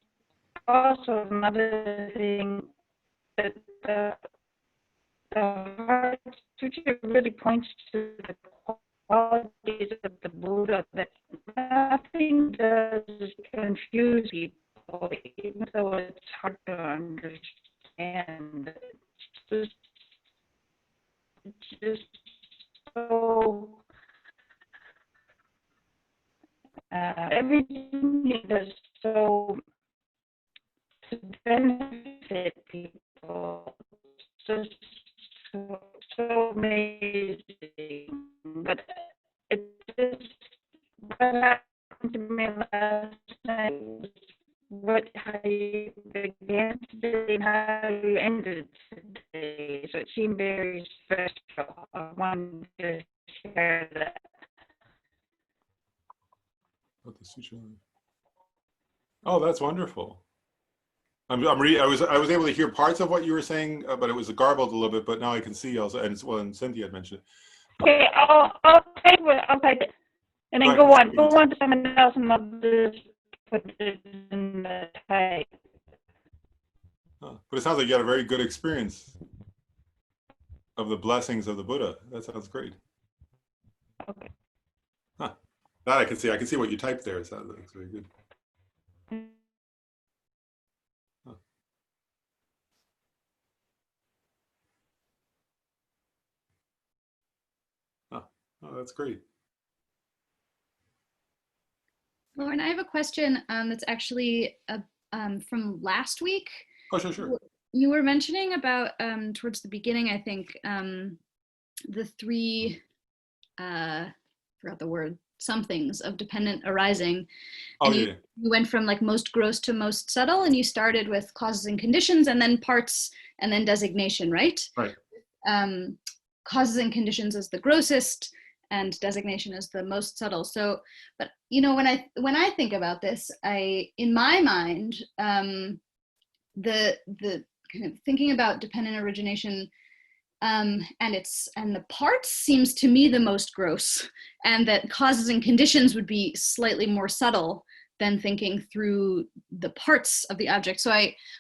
also another thing that the Heart Sutra really points to the qualities of the Buddha, that nothing does confuse people, even though it's hard to understand. It's just so everything he does so to benefit people. It's just so amazing. But it just what happened to me last night was how you began today and how you ended today. So it seemed very special. I wanted to share that. What the sutra? Oh, that's wonderful. I was able to hear parts of what you were saying, but it was garbled a little bit. But now I can see also, and and Cynthia had mentioned it. Okay, I'll type it, and then Right. go on to someone else, and I'll just put it in the type. But it sounds like you had a very good experience of the blessings of the Buddha. That sounds great. Okay. Huh. That I can see. I can see what you typed there. So that looks very good. Huh. Huh. Oh, that's great. Lauren, I have a question that's actually from last week. Oh, sure. You were mentioning about towards the beginning, I think, the three, forgot the word, somethings of dependent arising. Oh, And yeah. you went from like most gross to most subtle, and you started with causes and conditions, and then parts, and then designation, right? Right. Causes and conditions as the grossest, and designation as the most subtle. So, but you know, when I think about this, in my mind, the kind of thinking about dependent origination, and the parts seems to me the most gross, and that causes and conditions would be slightly more subtle than thinking through the parts of the object.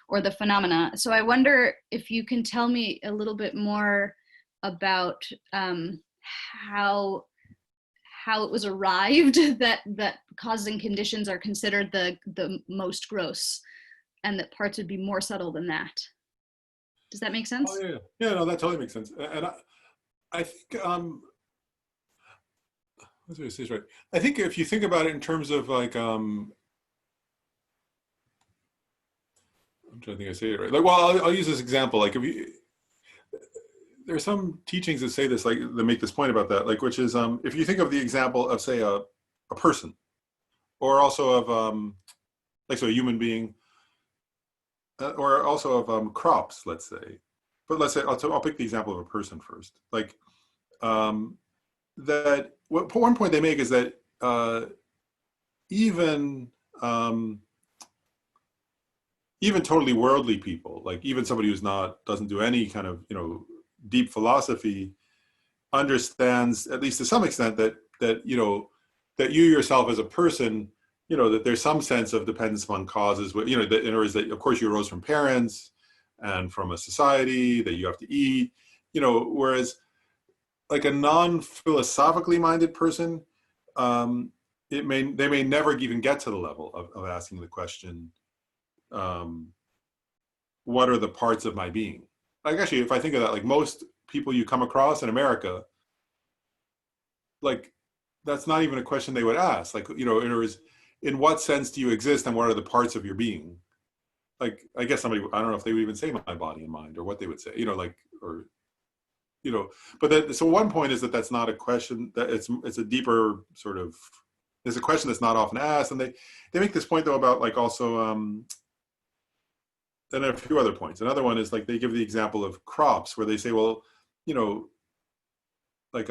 Or the phenomena. So I wonder if you can tell me a little bit more about how it was arrived that causes and conditions are considered the most gross, and that parts would be more subtle than that. Does that make sense? Oh, yeah. No, that totally makes sense. And I think what's what say is right. I think if you think about it in terms of like I'm trying to think I say it right. Like, well, I'll use this example. Like, there's some teachings that say this, like, that make this point about that, like, which is if you think of the example of, say, a person, or also of like, so a human being, or also of crops, let's say. But let's say I'll pick the example of a person first. Like that. One point they make is that even totally worldly people, like even somebody who's doesn't do any kind of deep philosophy, understands at least to some extent that that you yourself as a person, that there's some sense of dependence upon causes. That in other words, that of course you arose from parents and from a society, that you have to eat. Whereas like a non-philosophically minded person, they may never even get to the level of asking the question, what are the parts of my being? Like, actually, if I think of that, like most people you come across in America, like that's not even a question they would ask. Like, in other words, in what sense do you exist, and what are the parts of your being? Like, I guess somebody, I don't know if they would even say my body and mind, or what they would say, but so one point is that that's not a question, that it's a deeper sort of, there's a question that's not often asked. And they make this point though about like also, and a few other points. Another one is like, they give the example of crops where they say, well, like,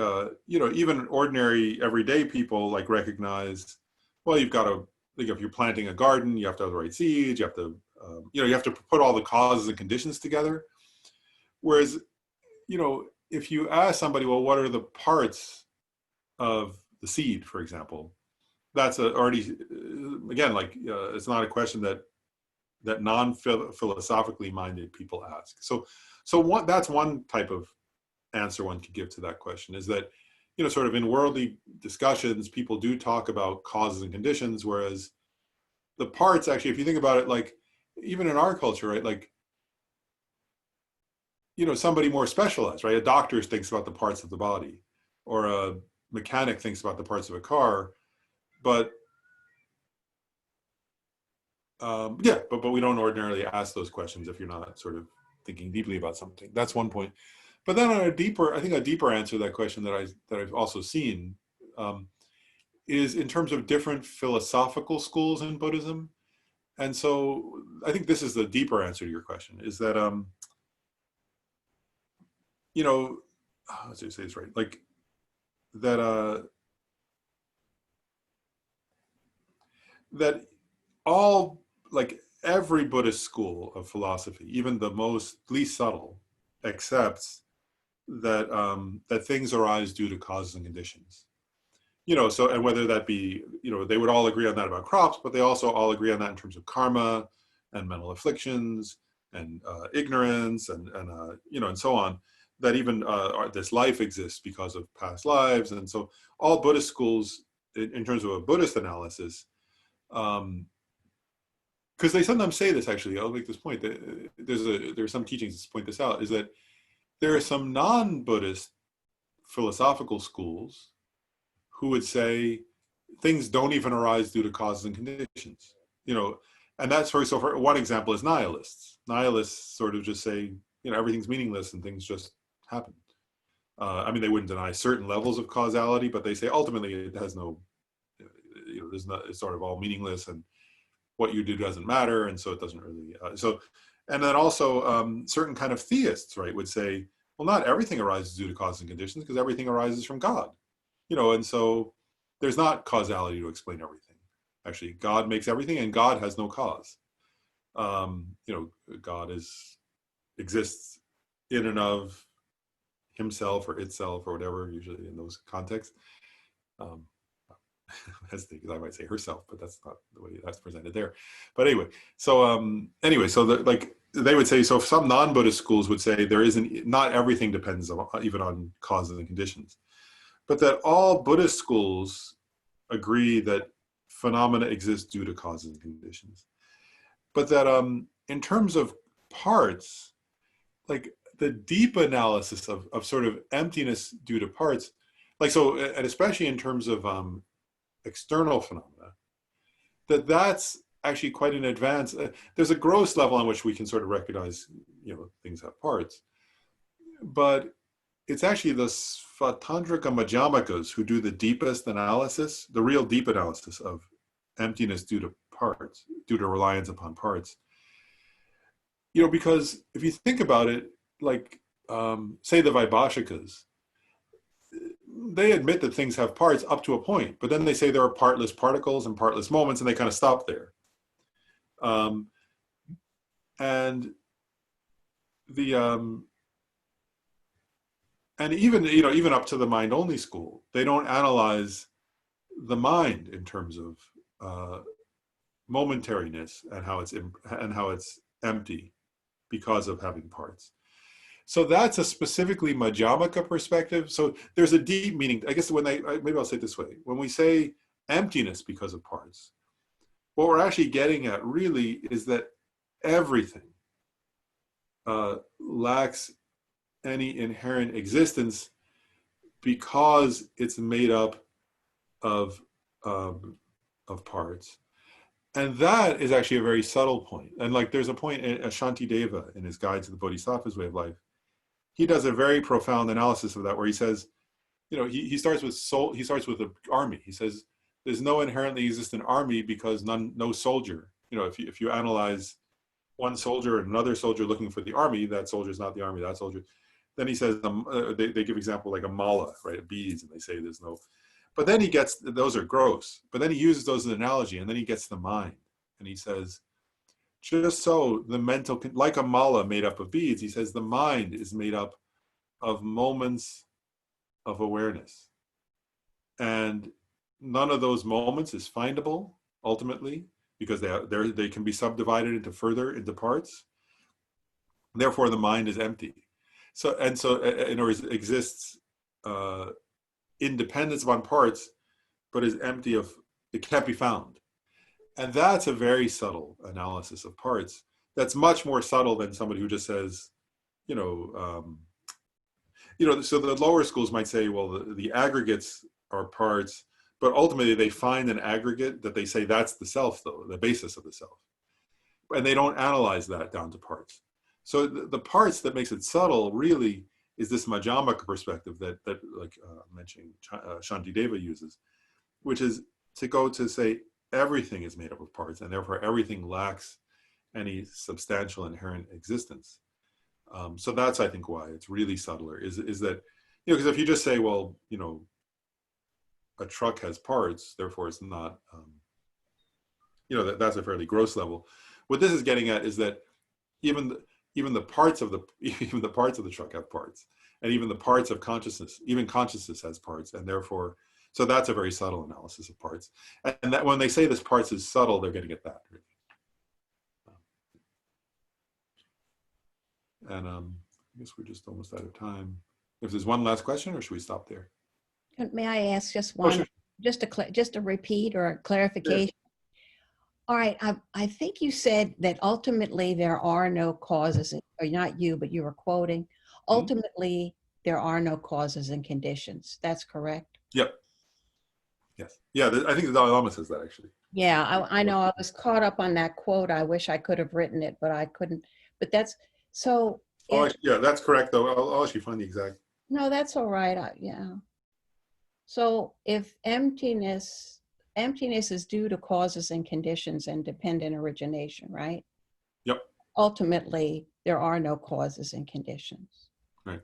even ordinary everyday people like recognize, well, you've got to, like if you're planting a garden, you have to have the right seeds, you have to, you have to put all the causes and conditions together. Whereas, if you ask somebody, well, what are the parts of the seed, for example, that's already, again, like, it's not a question that non-philosophically minded people ask. So that's one type of answer one could give to that question, is that, sort of in worldly discussions, people do talk about causes and conditions, whereas the parts, actually, if you think about it, like, even in our culture, right, like, somebody more specialized, right? A doctor thinks about the parts of the body, or a mechanic thinks about the parts of a car, but but we don't ordinarily ask those questions if you're not sort of thinking deeply about something. That's one point. But then on a deeper answer to that question that I've also seen, is in terms of different philosophical schools in Buddhism. And so I think this is the deeper answer to your question, is that, let's just say this right, like that, that all, like every Buddhist school of philosophy, even the least subtle, accepts that that things arise due to causes and conditions. So, and whether that be, they would all agree on that about crops, but they also all agree on that in terms of karma and mental afflictions and ignorance and so on, that even this life exists because of past lives. And so all Buddhist schools, in terms of a Buddhist analysis, because they sometimes say this, actually, I'll make this point, that there's some teachings that point this out, is that there are some non-Buddhist philosophical schools who would say things don't even arise due to causes and conditions, and that's for one example is nihilists. Nihilists sort of just say, everything's meaningless and things just happen. I mean, they wouldn't deny certain levels of causality, but they say ultimately it has no, there's not, it's sort of all meaningless, and what you do doesn't matter, and so it doesn't really. And then also certain kind of theists, right, would say, well, not everything arises due to causes and conditions, because everything arises from God. And so there's not causality to explain everything. Actually, God makes everything, and God has no cause. God exists in and of himself or itself or whatever, usually in those contexts. Hesitate, because I might say herself, but that's not the way that's presented there. But anyway, so they would say, so some non-Buddhist schools would say not everything depends even on causes and conditions. But that all Buddhist schools agree that phenomena exist due to causes and conditions. But that in terms of parts, like the deep analysis of sort of emptiness due to parts, like, so, and especially in terms of external phenomena, that's actually quite an advance. There's a gross level on which we can sort of recognize, things have parts. But it's actually the Svatantrika Madhyamikas who do the deepest analysis, the real deep analysis of emptiness due to parts, due to reliance upon parts. Because if you think about it, like, say the Vaibhashikas, they admit that things have parts up to a point, but then they say there are partless particles and partless moments, and they kind of stop there. And the and even up to the mind-only school, they don't analyze the mind in terms of momentariness and how it's empty because of having parts. So that's a specifically Madhyamaka perspective. So there's a deep meaning. I guess maybe I'll say it this way: when we say emptiness because of parts, what we're actually getting at really is that everything lacks any inherent existence because it's made up of parts. And that is actually a very subtle point. And like, there's a point in Shantideva in his Guide to the Bodhisattva's Way of Life. He does a very profound analysis of that, where he says, he starts with the army. He says, there's no inherently existent army because no soldier, if you analyze one soldier and another soldier looking for the army, that soldier is not the army, that soldier. Then he says, they give example like a mala, right, beads, and they say there's no. But then those are gross, but then he uses those as an analogy, and then he gets the mind. And he says, just so the mental, like a mala made up of beads, he says the mind is made up of moments of awareness. And none of those moments is findable ultimately, because they can be subdivided into parts. Therefore, the mind is empty. So in other words, it exists independence upon parts, but is empty of, it can't be found. And that's a very subtle analysis of parts. That's much more subtle than somebody who just says, so the lower schools might say, well, the aggregates are parts, but ultimately they find an aggregate that they say that's the self, though, the basis of the self. And they don't analyze that down to parts. So the parts that makes it subtle really is this Madhyamaka perspective that like mentioning Shantideva uses, which is to go to say everything is made up of parts, and therefore everything lacks any substantial inherent existence. So that's, I think, why it's really subtler, is that, because if you just say, well, a truck has parts, therefore it's not, that's a fairly gross level. What this is getting at is that even the parts of the truck have parts, and even the parts of consciousness, even consciousness has parts, and therefore, so that's a very subtle analysis of parts. And that when they say this parts is subtle, they're getting at that, really. And I guess we're just almost out of time. If there's one last question, or should we stop there? May I ask just one, sure. just a repeat or a clarification? All right, I think you said that ultimately there are no causes, or not you, but you were quoting, ultimately there are no causes and conditions. That's correct? Yep. Yes. Yeah, I think the Dalai Lama says that, actually. Yeah, I know I was caught up on that quote. I wish I could have written it, but I couldn't. But that's, so. Yeah, that's correct, though. I'll actually find the exact. No, that's all right. Yeah. So if emptiness is due to causes and conditions and dependent origination, right? Yep. Ultimately, there are no causes and conditions. Right.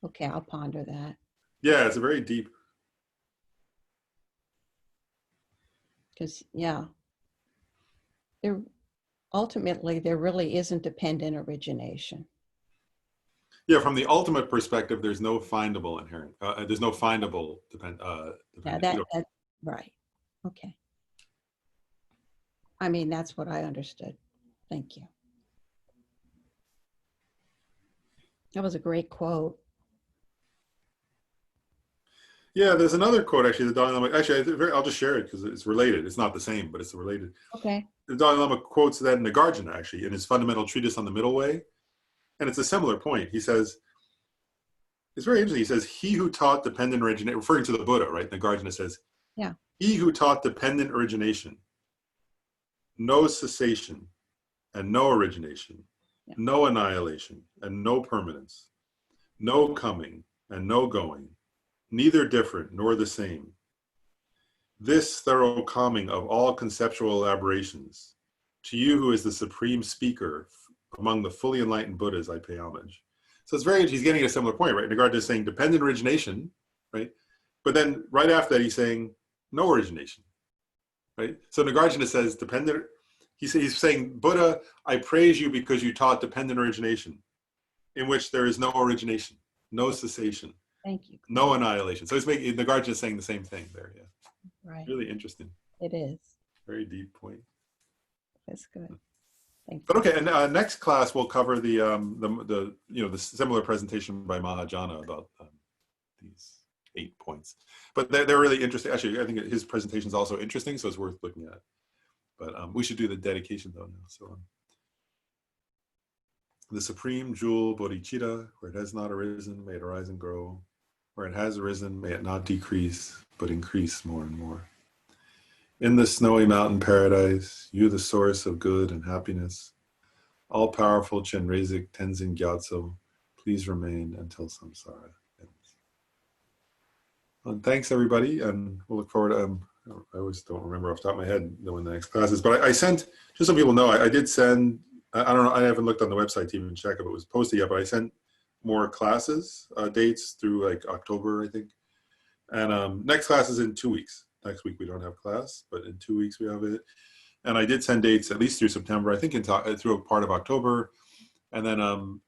Okay, I'll ponder that. Yeah, it's a very deep. Because, yeah, ultimately, there really isn't dependent origination. Yeah, from the ultimate perspective, there's no findable inherent. There's no findable Yeah, that's right. Okay. I mean, that's what I understood. Thank you. That was a great quote. Yeah, there's another quote, actually, the Dalai Lama. Actually, I'll just share it because it's related. It's not the same, but it's related. Okay. The Dalai Lama quotes that in Nagarjuna, actually, in his fundamental treatise on the middle way. And it's a similar point. He says, it's very interesting. He says, he who taught dependent origination, referring to the Buddha, right? Nagarjuna says, yeah, he who taught dependent origination, no cessation, and no origination, yeah, no annihilation, and no permanence, no coming, and no going, neither different nor the same. This thorough calming of all conceptual elaborations, to you who is the supreme speaker among the fully enlightened Buddhas, I pay homage. So it's very, he's getting a similar point, right? Nagarjuna is saying dependent origination, right? But then right after that, he's saying no origination, right? So Nagarjuna says dependent, he's saying, Buddha, I praise you because you taught dependent origination, in which there is no origination, no cessation. Thank you. No annihilation. So it's making, Nagarjuna is saying the same thing there, yeah. Right. Really interesting. It is. Very deep point. That's good. Thank you. But okay, and next class we'll cover the similar presentation by Mahajana about these 8 points. But they're really interesting. Actually, I think his presentation is also interesting, so it's worth looking at. But we should do the dedication though now. So the supreme jewel bodhicitta, where it has not arisen, may it arise and grow. Where it has arisen, may it not decrease, but increase more and more. In the snowy mountain paradise, you the source of good and happiness, all-powerful Chenrezig Tenzin Gyatso, please remain until samsara ends. And thanks, everybody, and we'll look forward to, I always don't remember off the top of my head when the next class is, but I sent, just so people know, I did send, I don't know, I haven't looked on the website to even check if it was posted yet, but I sent more classes, dates through like October, I think. And next class is in 2 weeks. Next week we don't have class, but in 2 weeks we have it. And I did send dates at least through September, I think through a part of October. And then, and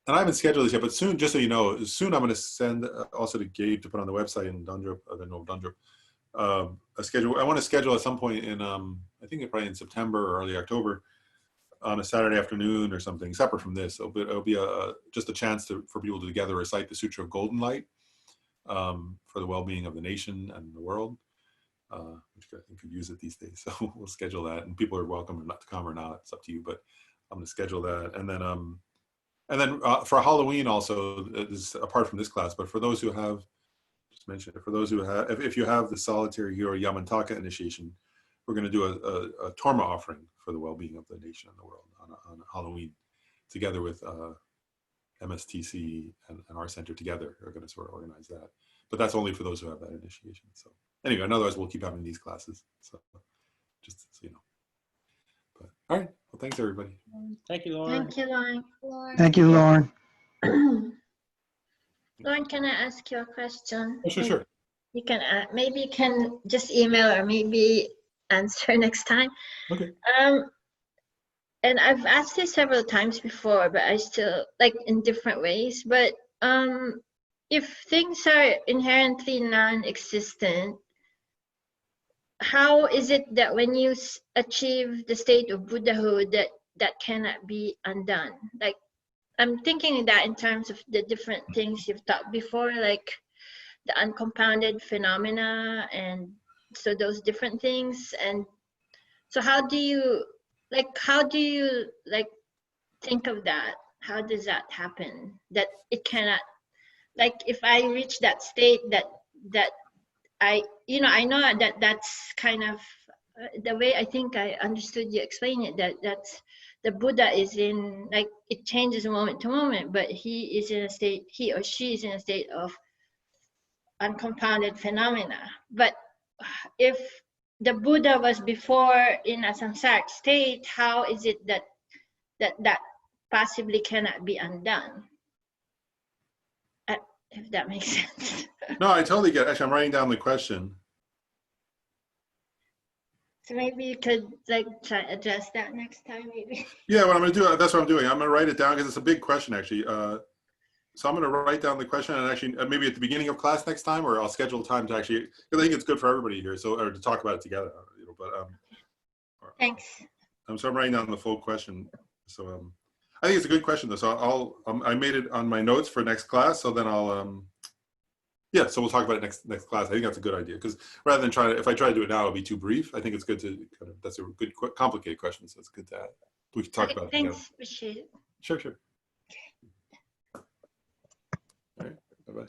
I haven't scheduled this yet, but soon, just so you know, soon I'm going to send also to Gabe to put on the website in Dundrup, a schedule. I want to schedule at some point in, I think probably in September or early October, on a Saturday afternoon or something, separate from this. It'll be just a chance for people to together recite the Sutra of Golden Light for the well-being of the nation and the world, which I think could use it these days. So we'll schedule that, and people are welcome not to come or not. It's up to you, but I'm going to schedule that. And then for Halloween also, is apart from this class, but for those who have, just mention it, for those who have, if you have the solitary hero Yamantaka initiation, we're going to do a Torma offering for the well-being of the nation and the world on Halloween, together with MSTC and our center together are going to sort of organize that. But that's only for those who have that initiation. So anyway, and otherwise we'll keep having these classes. So just so you know. But all right. Well, thanks everybody. Thank you, Lauren. Thank you, Lauren. Thank you, Lauren. Lauren, can I ask you a question? Oh, sure. You can maybe you can just email or maybe answer next time. Okay. And I've asked this several times before, but I still like in different ways. But if things are inherently non-existent, how is it that when you achieve the state of Buddhahood that cannot be undone? Like, I'm thinking that in terms of the different things you've taught before, like the uncompounded phenomena, and so those different things. And so how do you think of that? How does that happen? That it cannot, like if I reach that state that I know that that's kind of the way I think I understood you explain it, that's the Buddha is in, like, it changes moment to moment, but he or she is in a state of uncompounded phenomena. But if the Buddha was before in a samsaric state, how is it that possibly cannot be undone? If that makes sense. No, I totally get it. Actually, I'm writing down the question. So maybe you could like try to address that next time, maybe. Yeah, what I'm going to do, that's what I'm doing. I'm going to write it down because it's a big question, actually. So I'm going to write down the question, and actually maybe at the beginning of class next time, or I'll schedule time to actually, because I think it's good for everybody here, so, or to talk about it together. Thanks. So I'm writing down the full question. So I think it's a good question, though. So I made it on my notes for next class. So then yeah. So we'll talk about it next class. I think that's a good idea, because rather than if I try to do it now, it'll be too brief. I think it's good to kind of, that's a good complicated question. So it's good to add. We can talk about it together. Thanks. Appreciate it. Sure. All right. Bye-bye.